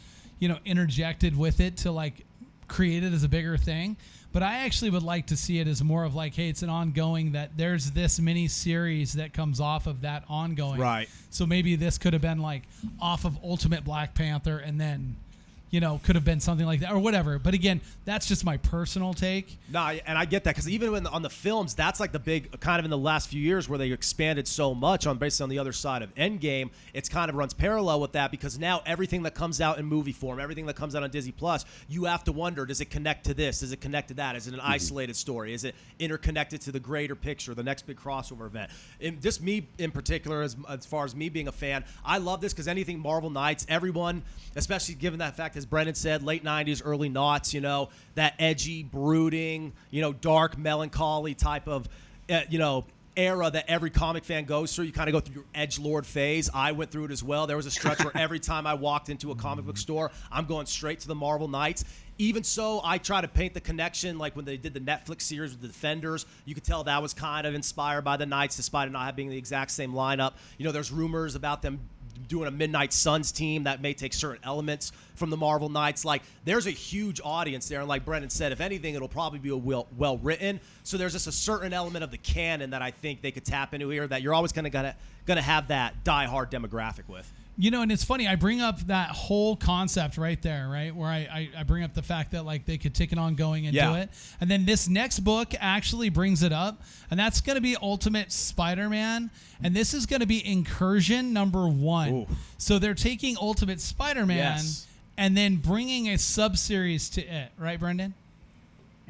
interjected with it to like create it as a bigger thing. But I actually would like to see it as more of like, hey, it's an ongoing that there's this mini series that comes off of that ongoing. Right. So maybe this could have been like off of Ultimate Black Panther and then, could have been something like that or whatever. But again, that's just my personal take. No, and I get that because even on the films, that's like the big kind of in the last few years where they expanded so much on based on the other side of Endgame. It's kind of runs parallel with that because now everything that comes out in movie form, everything that comes out on Disney Plus, you have to wonder, does it connect to this? Does it connect to that? Is it an isolated story? Is it interconnected to the greater picture, the next big crossover event? And just me in particular, as far as me being a fan, I love this because anything Marvel Knights, everyone, especially given that fact, as Brendan said, late 90s, early noughts, that edgy, brooding, dark, melancholy type of, era that every comic fan goes through. You kind of go through your edgelord phase. I went through it as well. There was a stretch where every time I walked into a comic book store, I'm going straight to the Marvel Knights. Even so, I try to paint the connection, like when they did the Netflix series with the Defenders, you could tell that was kind of inspired by the Knights, despite it not being the exact same lineup. There's rumors about them doing a Midnight Suns team that may take certain elements from the Marvel Knights. Like, there's a huge audience there, and like Brendan said, if anything, it'll probably be well written. So there's just a certain element of the canon that I think they could tap into here that you're always gonna have that diehard demographic with. And it's funny, I bring up that whole concept right there, right? Where I bring up the fact that like they could take it ongoing and do it. And then this next book actually brings it up, and that's going to be Ultimate Spider-Man. And this is going to be Incursion #1. Ooh. So they're taking Ultimate Spider-Man and then bringing a sub-series to it, right, Brendan?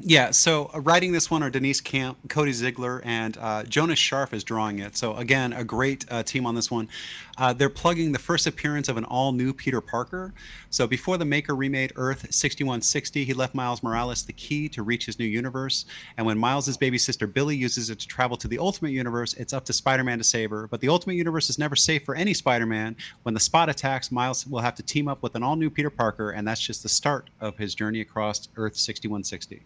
Yeah, so writing this one are Denise Camp, Cody Ziegler, and Jonas Scharf is drawing it. So again, a great team on this one. They're plugging the first appearance of an all-new Peter Parker. So before the maker remade Earth 6160, he left Miles Morales the key to reach his new universe. And when Miles' baby sister Billy uses it to travel to the Ultimate Universe, it's up to Spider-Man to save her. But the Ultimate Universe is never safe for any Spider-Man. When the Spot attacks, Miles will have to team up with an all-new Peter Parker, and that's just the start of his journey across Earth 6160.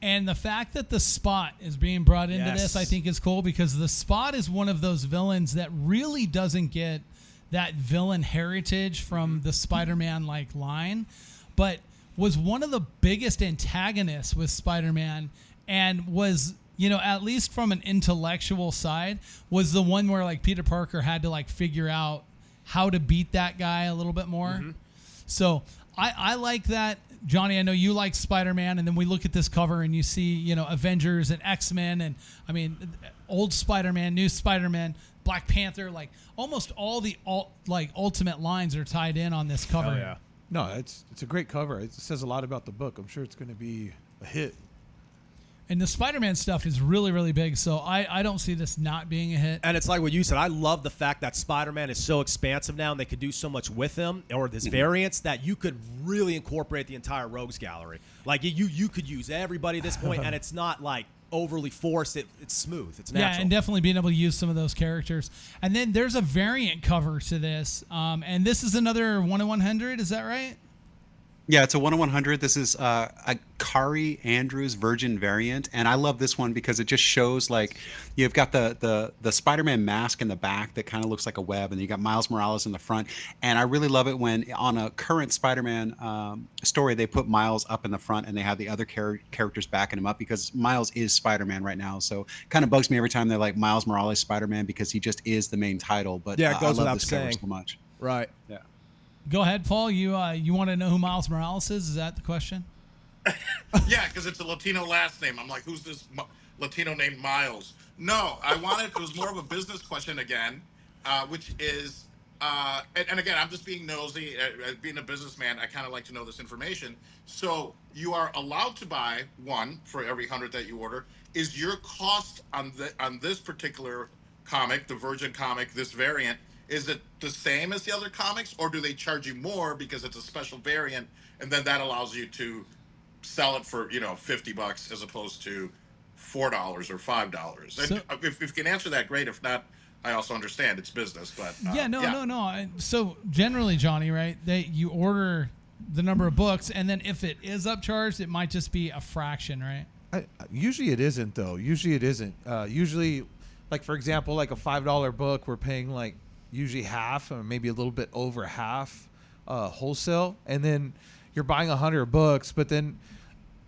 And the fact that the Spot is being brought into Yes. this, I think, is cool because the Spot is one of those villains that really doesn't get that villain heritage from the Spider-Man like line, but was one of the biggest antagonists with Spider-Man and was, you know, at least from an intellectual side, was the one where like Peter Parker had to like figure out how to beat that guy a little bit more. So I like that. Johnny, I know you like Spider-Man, and then we look at this cover and you see, you know, Avengers and X-Men, and I mean, old Spider-Man, new Spider-Man, Black Panther, like almost all the Ultimate lines are tied in on this cover. Oh, yeah. No, it's a great cover. It says a lot about the book. I'm sure it's going to be a hit. And the Spider-Man stuff is really, really big, so I don't see this not being a hit. And it's like what you said. I love the fact that Spider-Man is so expansive now, and they could do so much with him, or this variants, that you could really incorporate the entire Rogues Gallery. Like, you could use everybody at this point, and it's not, like, overly forced. It's smooth. It's natural. Yeah, and definitely being able to use some of those characters. And then there's a variant cover to this, and this is another 1 in 100, is that right? Yeah, it's a 1 in 100. This is a Kari Andrews Virgin variant, and I love this one because it just shows like you've got the Spider-Man mask in the back that kind of looks like a web, and you got Miles Morales in the front. And I really love it when on a current Spider-Man story they put Miles up in the front and they have the other characters backing him up because Miles is Spider-Man right now. So kind of bugs me every time they're like Miles Morales Spider-Man because he just is the main title. But Yeah, it goes I love without this cover saying. so much. Right. Yeah. Go ahead, Paul. You want to know who Miles Morales is? Is that the question? Yeah, because it's a Latino last name. I'm like, who's this Latino named Miles? No, it was more of a business question again, which is, and again, I'm just being nosy. Being a businessman, I kind of like to know this information. So you are allowed to buy one for every 100 that you order. Is your cost on this particular comic, the Virgin comic, this variant, is it the same as the other comics, or do they charge you more because it's a special variant, and then that allows you to sell it for, you know, $50 as opposed to $4 or $5? So, and if you can answer that, great. If not, I also understand it's business. But no. So generally, Johnny, right? You order the number of books, and then if it is upcharged, it might just be a fraction, right? Usually it isn't, though. Usually it isn't. Usually, like for example, like a $5 book, we're paying like usually half or maybe a little bit over half wholesale, and then you're buying 100 books, but then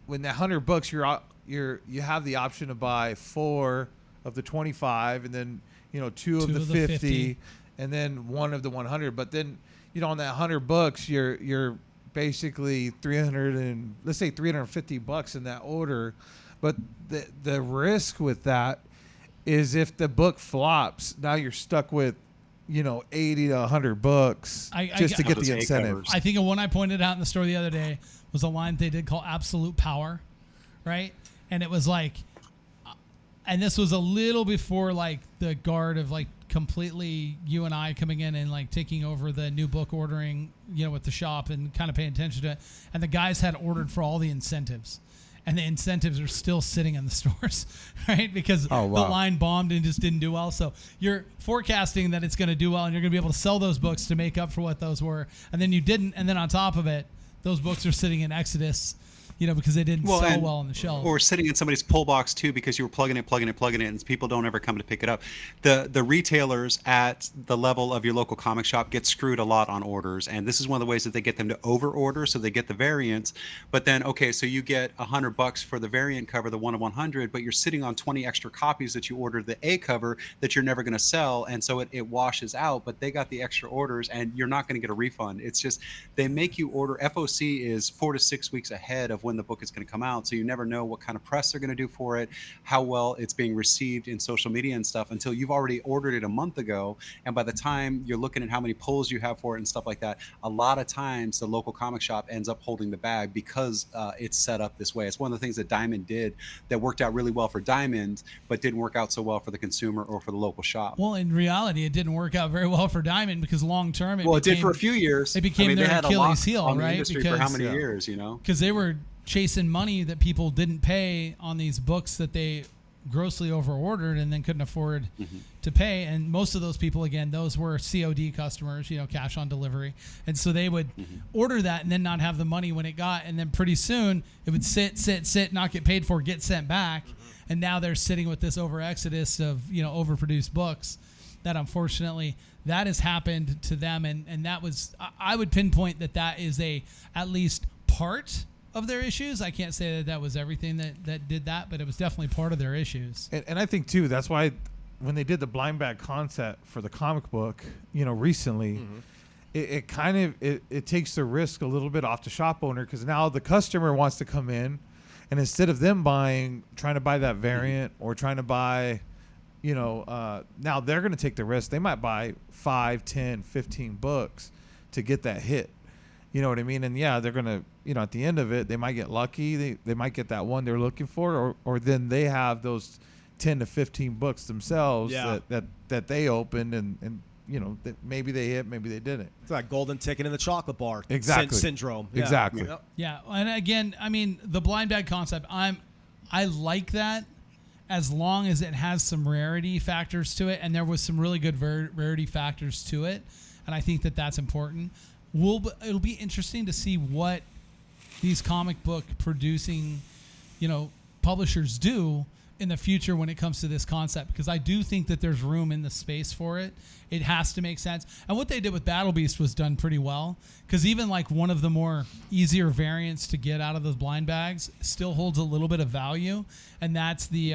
when that 100 books you have the option to buy 4 of the 25, and then, you know, 2 of the 50, and then 1 of the 100. But then, you know, on that 100 books you're basically 300 and let's say $350 in that order. But the risk with that is if the book flops, now you're stuck with, you know, 80 to 100 books just to get the incentive. I think the one I pointed out in the store the other day was a line they did called Absolute Power, right? And it was like, and this was a little before like the guard of like completely you and I coming in and like taking over the new book ordering, you know, with the shop and kind of paying attention to it. And the guys had ordered for all the incentives. And the incentives are still sitting in the stores, right? Because the line bombed and just didn't do well. So you're forecasting that it's going to do well, and you're going to be able to sell those books to make up for what those were. And then you didn't. And then on top of it, those books are sitting in Exodus, you know, because they didn't sell well on the shelf. Or sitting in somebody's pull box too, because you were plugging it, and people don't ever come to pick it up. The retailers at the level of your local comic shop get screwed a lot on orders, and this is one of the ways that they get them to over order, so they get the variants. But then, okay, so you get $100 for the variant cover, the 1 of 100, but you're sitting on 20 extra copies that you ordered the A cover that you're never going to sell, and so it washes out. But they got the extra orders, and you're not going to get a refund. It's just they make you order. FOC is 4 to 6 weeks ahead of when the book is going to come out. So you never know what kind of press they're going to do for it, how well it's being received in social media and stuff until you've already ordered it a month ago. And by the time you're looking at how many pulls you have for it and stuff like that, a lot of times the local comic shop ends up holding the bag because it's set up this way. It's one of the things that Diamond did that worked out really well for Diamond, but didn't work out so well for the consumer or for the local shop. Well, in reality, it didn't work out very well for Diamond because long term, it did for a few years. It became their Achilles heel, right? Because for how many years, you know? Because they were chasing money that people didn't pay on these books that they grossly overordered and then couldn't afford to pay. And most of those people, again, those were COD customers, you know, cash on delivery. And so they would order that and then not have the money when it got, and then pretty soon it would sit, not get paid for, get sent back. And now they're sitting with this over exodus of, you know, overproduced books that unfortunately that has happened to them. And that was, I would pinpoint that is at least part of their issues. I can't say that was everything that did that, but it was definitely part of their issues. And I think too, that's why when they did the blind bag concept for the comic book, you know, recently, it kind of it takes the risk a little bit off the shop owner, because now the customer wants to come in, and instead of them trying to buy that variant or trying to buy, you know, now they're going to take the risk. They might buy 5, 10, 15 books to get that hit. You know what I mean? And yeah, they're going to, you know, at the end of it, they might get lucky. They might get that one they're looking for, or then they have those 10 to 15 books themselves that they opened and you know, that maybe they hit, maybe they didn't. It's that golden ticket in the chocolate bar syndrome. Yeah. Exactly. Yeah. And again, I mean, the blind bag concept, I like that as long as it has some rarity factors to it, and there was some really good rarity factors to it, and I think that's important. It'll be interesting to see what these comic book producing, you know, publishers do in the future when it comes to this concept, because I do think that there's room in the space for it. It has to make sense. And what they did with Battle Beast was done pretty well, because even like one of the more easier variants to get out of those blind bags still holds a little bit of value, and that's they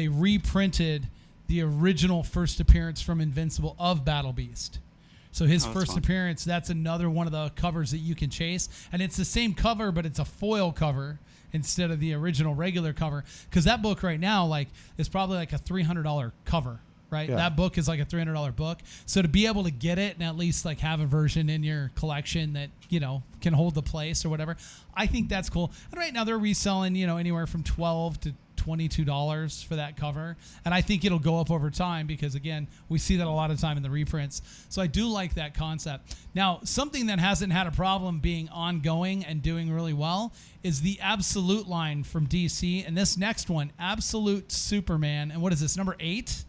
reprinted the original first appearance from Invincible of Battle Beast. So his first appearance, that's another one of the covers that you can chase. And it's the same cover, but it's a foil cover instead of the original regular cover. Because that book right now, like, is probably like a $300 cover, right? Yeah. That book is like a $300 book. So to be able to get it and at least like have a version in your collection that, you know, can hold the place or whatever, I think that's cool. And right now they're reselling, you know, anywhere from $12 to $22 for that cover, and I think it'll go up over time because, again, we see that a lot of time in the reprints. So I do like that concept. Now, something that hasn't had a problem being ongoing and doing really well is the Absolute line from DC, and this next one, Absolute Superman. And what is this, number 8?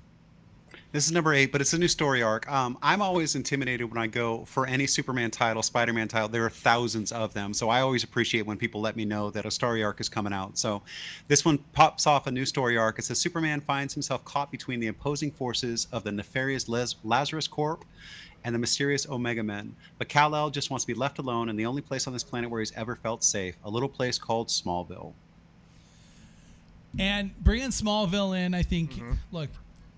This is number 8, but it's a new story arc. I'm always intimidated when I go for any Superman title, Spider-Man title. There are thousands of them, so I always appreciate when people let me know that a story arc is coming out. So this one pops off a new story arc. It says Superman finds himself caught between the opposing forces of the nefarious Lazarus Corp and the mysterious Omega Men. But Kal-El just wants to be left alone in the only place on this planet where he's ever felt safe, a little place called Smallville. And bringing Smallville in, I think, look,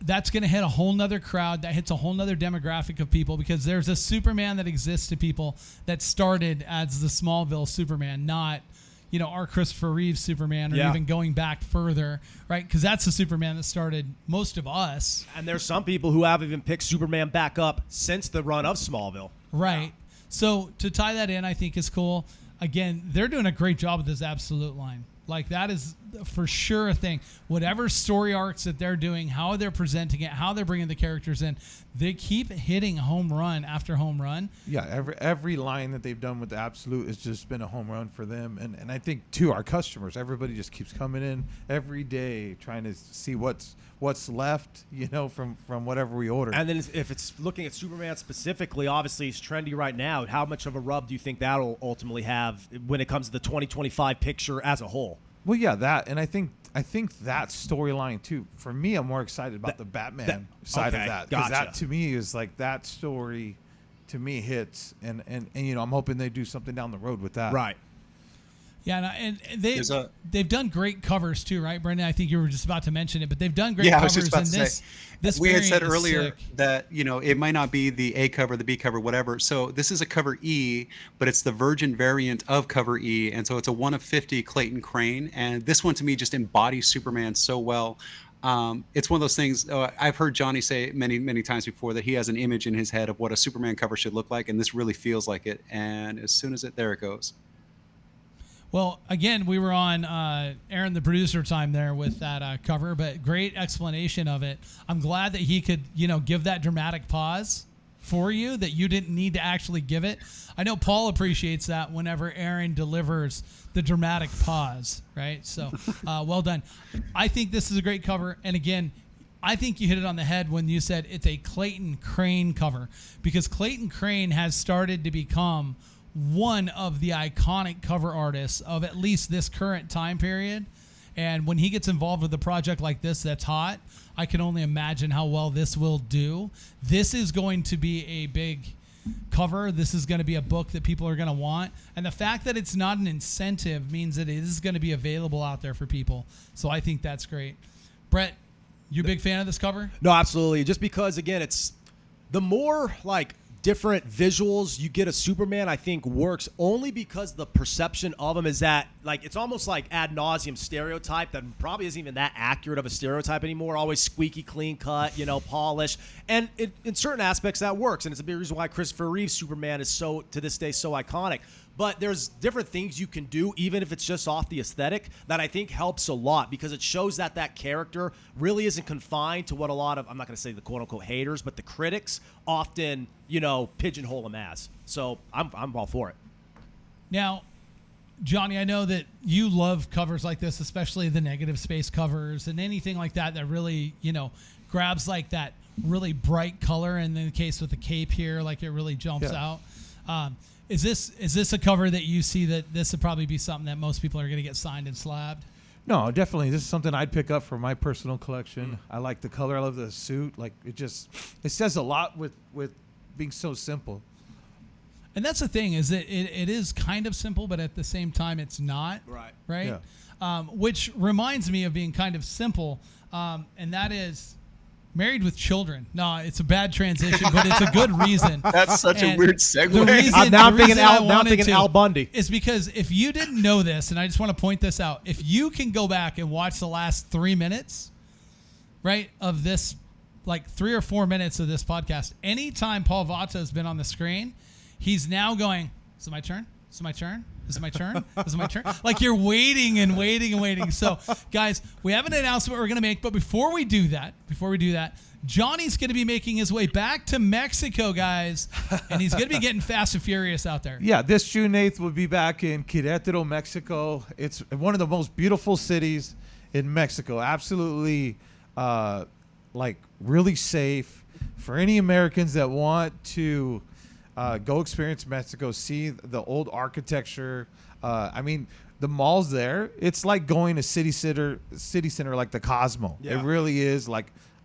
that's going to hit a whole nother crowd. That hits a whole nother demographic of people, because there's a Superman that exists to people that started as the Smallville Superman, not, you know, our Christopher Reeve Superman, or even going back further, right? Because that's the Superman that started most of us. And there's some people who have even picked Superman back up since the run of Smallville. Right. Yeah. So to tie that in, I think is cool. Again, they're doing a great job with this Absolute line. Like, that is for sure a thing. Whatever story arcs that they're doing, how they're presenting it, how they're bringing the characters in, they keep hitting home run after home run. Yeah, every line that they've done with the Absolute has just been a home run for them. And I think, too, our customers, everybody just keeps coming in every day trying to see what's left, you know, from whatever we order. And then if it's looking at Superman specifically, obviously he's trendy right now. How much of a rub do you think that'll ultimately have when it comes to the 2025 picture as a whole? Well, yeah, that, and I think that storyline too. For me, I'm more excited about the Batman side of that, because that to me is like, that story to me hits, and you know, I'm hoping they do something down the road with that. Right. Yeah, and they've done great covers too, right, Brendan? I think you were just about to mention it, but they've done great Yeah, I covers. was just about to say. This We had said variant is earlier sick. that it might not be the A cover, the B cover, whatever. So this is a cover E, but it's the Virgin variant of cover E, and so it's a 1 of 50 Clayton Crane, and this one to me just embodies Superman so well. It's one of those things. I've heard Johnny say many times before that he has an image in his head of what a Superman cover should look like, and this really feels like it. And as soon as there it goes. Well, again, we were on Aaron, the producer, time there with that cover, but great explanation of it. I'm glad that he could, give that dramatic pause for you, that you didn't need to actually give it. I know Paul appreciates that whenever Aaron delivers the dramatic pause, right? So, well done. I think this is a great cover. And again, I think you hit it on the head when you said it's a Clayton Crane cover, because Clayton Crane has started to become one of the iconic cover artists of at least this current time period. And when he gets involved with a project like this that's hot, I can only imagine how well this will do. This is going to be a big cover. This is going to be a book that people are going to want. And the fact that it's not an incentive means that it is going to be available out there for people. So I think that's great. Brett, you a big fan of this cover? No, absolutely. Just because, again, it's the more different visuals you get a Superman, I think works only because the perception of him is that it's almost like ad nauseum stereotype that probably isn't even that accurate of a stereotype anymore. Always squeaky clean cut, polished, and in certain aspects that works, and it's a big reason why Christopher Reeve's Superman is so to this day so iconic. But there's different things you can do, even if it's just off the aesthetic, that I think helps a lot, because it shows that that character really isn't confined to what a lot of, I'm not going to say the quote-unquote haters, but the critics often, pigeonhole him as. So I'm all for it. Now, Johnny, I know that you love covers like this, especially the negative space covers and anything like that really, grabs that really bright color. And in the case with the cape here, it really jumps out. Is this a cover that you see that this would probably be something that most people are going to get signed and slabbed? No, definitely. This is something I'd pick up for my personal collection. I like the color. I love the suit. It says a lot with being so simple. And that's the thing, is that it is kind of simple, but at the same time, it's not. Right? Yeah. Which reminds me of being kind of simple, and that is Married with Children. No, it's a bad transition, but it's a good reason. That's such a weird segue. Now I'm thinking Al Bundy. Is because if you didn't know this, and I just want to point this out, if you can go back and watch the last 3 minutes, right, of this, 3 or 4 minutes of this podcast, anytime Paul Vato has been on the screen, he's now going, is it my turn? Is it my turn? Is it my turn? Is it my turn? You're waiting and waiting and waiting. So, guys, we have an announcement we're going to make, but before we do that, Johnny's going to be making his way back to Mexico, guys, and he's going to be getting fast and furious out there. Yeah, this June 8th we'll be back in Querétaro, Mexico. It's one of the most beautiful cities in Mexico. Absolutely, really safe for any Americans that want to go experience Mexico, see the old architecture. The malls there, it's like going to city center like the Cosmo. Yeah. It really is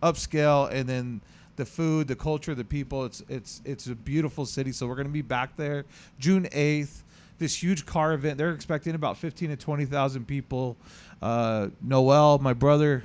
upscale, and then the food, the culture, the people. It's a beautiful city. So we're gonna be back there June 8th. This huge car event. They're expecting about 15 to 20,000 people. Noel, my brother,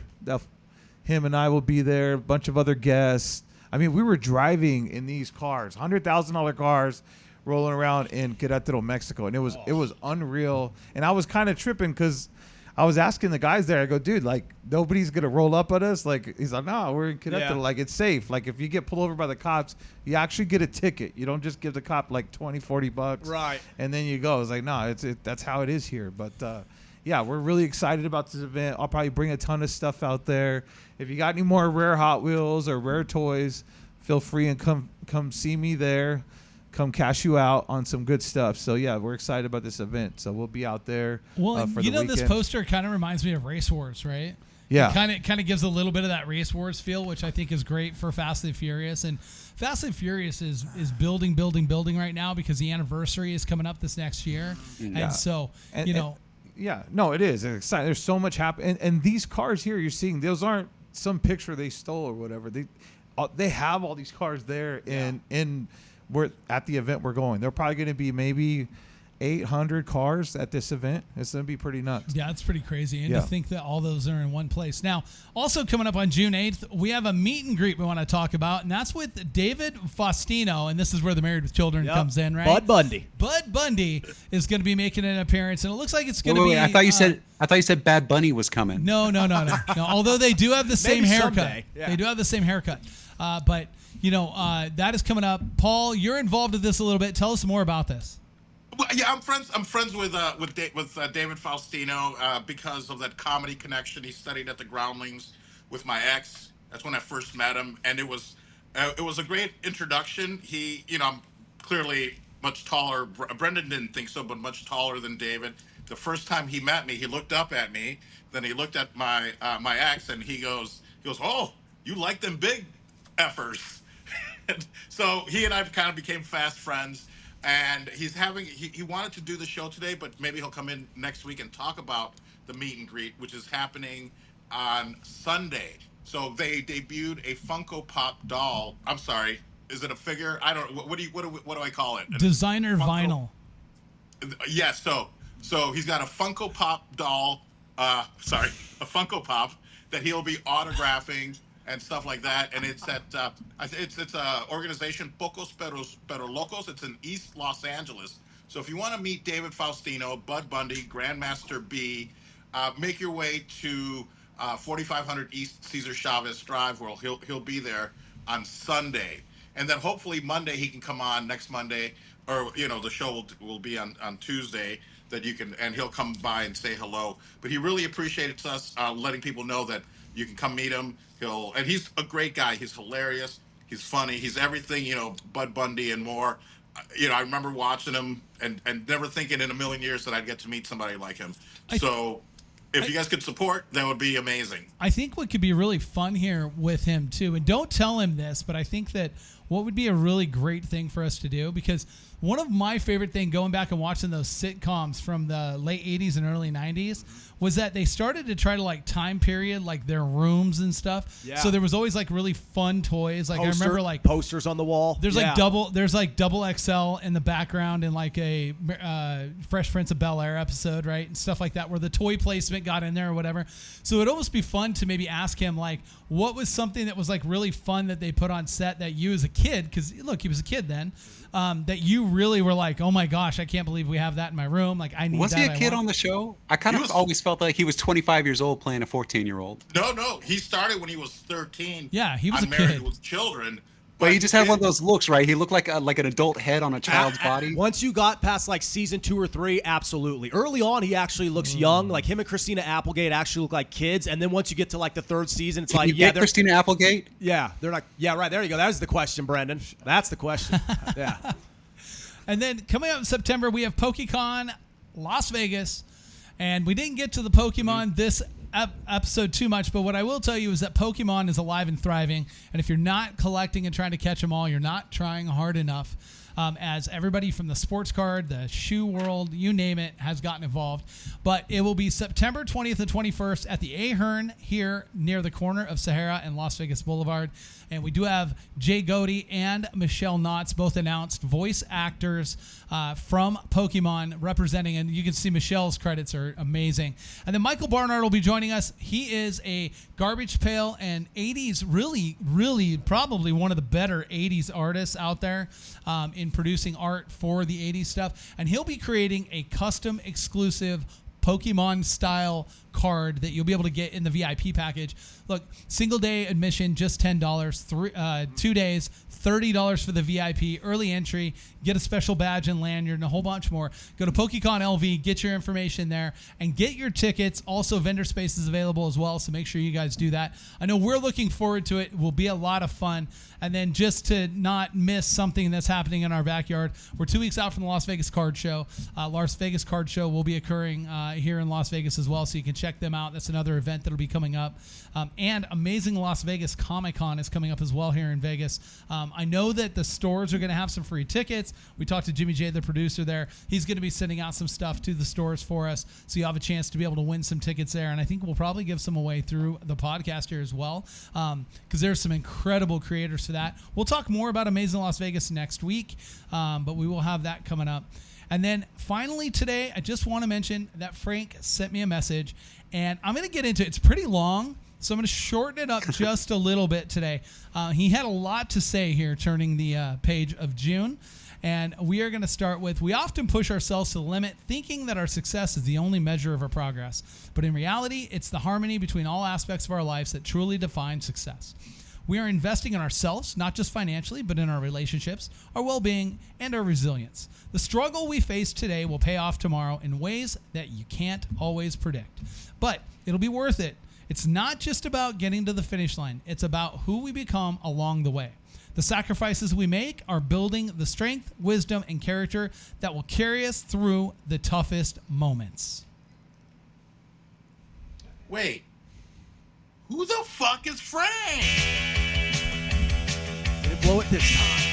him and I will be there. A bunch of other guests. We were driving in these cars, $100,000 cars, rolling around in Querétaro, Mexico, and it was unreal. And I was kind of tripping because I was asking the guys there. I go, dude, nobody's gonna roll up at us. He's like, no, we're in Querétaro. Yeah. It's safe. If you get pulled over by the cops, you actually get a ticket. You don't just give the cop $20-$40, right? And then you go. It's no, that's how it is here. But yeah, we're really excited about this event. I'll probably bring a ton of stuff out there. If you got any more rare Hot Wheels or rare toys, feel free and come see me there. Come cash you out on some good stuff. So yeah, we're excited about this event. So we'll be out there. Well, for the weekend. This poster kind of reminds me of Race Wars, right? Yeah. It kind of gives a little bit of that Race Wars feel, which I think is great for Fast and Furious. And Fast and Furious is building right now because the anniversary is coming up this next year. Yeah. And so, yeah, no, it is. It's exciting. There's so much happening. And these cars here you're seeing, those aren't some picture they stole or whatever. They have all these cars there, and we're at the event we're going. They're probably going to be maybe 800 cars at this event. It's going to be pretty nuts. Yeah, it's pretty crazy. And to think that all those are in one place. Now, also coming up on June 8th, we have a meet and greet we want to talk about, and that's with David Faustino, and this is where the Married with Children comes in, right? Bud Bundy. Bud Bundy is going to be making an appearance, and it looks like it's going to be... I thought you said Bad Bunny was coming. No. Although they do have the same haircut. Someday. Yeah. They do have the same haircut. But, that is coming up. Paul, you're involved with this a little bit. Tell us more about this. Well, yeah, I'm friends with David Faustino because of that comedy connection. He studied at the Groundlings with my ex. That's when I first met him, and it was a great introduction. He, I'm clearly much taller. Brendan didn't think so, but much taller than David. The first time he met me, he looked up at me. Then he looked at my ex, and he goes, "Oh, you like them big effers." So he and I kind of became fast friends. And he wanted to do the show today, but maybe he'll come in next week and talk about the meet and greet, which is happening on Sunday. So they debuted a Funko Pop doll. I'm sorry, is it a figure? I don't. What do I call it? Designer vinyl. Yeah. So he's got a Funko Pop doll. A Funko Pop that he'll be autographing and stuff like that, and it's at it's a organization Pocos Pero Locos. It's in East Los Angeles. So if you want to meet David Faustino, Bud Bundy, Grandmaster B, make your way to 4500 East Cesar Chavez Drive, where he'll be there on Sunday, and then hopefully Monday he can come on next Monday, or the show will be on Tuesday. That you can, and he'll come by and say hello. But he really appreciates us letting people know that you can come meet him. And he's a great guy. He's hilarious. He's funny. He's everything, Bud Bundy and more. I remember watching him and never thinking in a million years that I'd get to meet somebody like him. So if you guys could support, that would be amazing. I think what could be really fun here with him too, and don't tell him this, but I think that what would be a really great thing for us to do, because one of my favorite things going back and watching those sitcoms from the late 80s and early 90s was that they started to try to time period their rooms and stuff. Yeah. So there was always really fun toys. I remember posters on the wall. There's double XL in the background in a Fresh Prince of Bel-Air episode, right? And stuff like that where the toy placement got in there or whatever. So it'd almost be fun to maybe ask him what was something that was really fun that they put on set that you as a kid, because look, he was a kid then, that you really were oh my gosh, I can't believe we have that in my room. I need Was that. he a kid on the show? I kind of always felt like he was 25 years old playing a 14-year-old. No. He started when he was 13. Yeah, he was a Married kid. with children. But he just had one of those looks, right? He looked like an adult head on a child's body. Once you got past season 2 or 3, absolutely. Early on, he actually looks young. Him and Christina Applegate actually look like kids. And then once you get to the 3rd season, it's Christina Applegate? Yeah, they're not. Yeah, right. There you go. That is the question, Brendan. That's the question. Yeah. And then coming up in September, we have PokeCon Las Vegas. And we didn't get to the Pokemon this episode too much, but what I will tell you is that Pokemon is alive and thriving. And if you're not collecting and trying to catch them all, you're not trying hard enough. As everybody from the sports card, the shoe world, you name it, has gotten involved. But it will be September 20th and 21st at the Ahern here near the corner of Sahara and Las Vegas Boulevard. And we do have Jay Godey and Michelle Knotts, both announced voice actors from Pokemon representing. And you can see Michelle's credits are amazing. And then Michael Barnard will be joining us. He is a garbage pail and 80s, really probably one of the better 80s artists out there in producing art for the 80s stuff. And he'll be creating a custom exclusive Pokemon style card that you'll be able to get in the VIP package. Look, single day admission, just $10. 2 days, $30 for the VIP. Early entry, get a special badge and lanyard and a whole bunch more. Go to PokeCon LV, get your information there, and get your tickets. Also, vendor space is available as well, so make sure you guys do that. I know we're looking forward to it. It will be a lot of fun. And then just to not miss something that's happening in our backyard, we're 2 weeks out from the Las Vegas Card Show. Las Vegas Card Show will be occurring here in Las Vegas as well, so you can check them out. That's another event that'll be coming up. And Amazing Las Vegas Comic-Con is coming up as well here in Vegas. I know that the stores are going to have some free tickets. We talked to Jimmy J, the producer there. He's going to be sending out some stuff to the stores for us, so you have a chance to be able to win some tickets there. And I think we'll probably give some away through the podcast here as well, because there's some incredible creators for that. We'll talk more about Amazing Las Vegas next week, but we will have that coming up. And then finally today, I just want to mention that Frank sent me a message, and I'm going to get into it. It's pretty long, so I'm going to shorten it up just a little bit today. He had a lot to say here turning the page of June, and we are going to start with, we often push ourselves to the limit, thinking that our success is the only measure of our progress. But in reality, it's the harmony between all aspects of our lives that truly define success. We are investing in ourselves, not just financially, but in our relationships, our well-being, and our resilience. The struggle we face today will pay off tomorrow in ways that you can't always predict. But it'll be worth it. It's not just about getting to the finish line. It's about who we become along the way. The sacrifices we make are building the strength, wisdom, and character that will carry us through the toughest moments. Wait. Who the fuck is Frank? Did it blow it this time?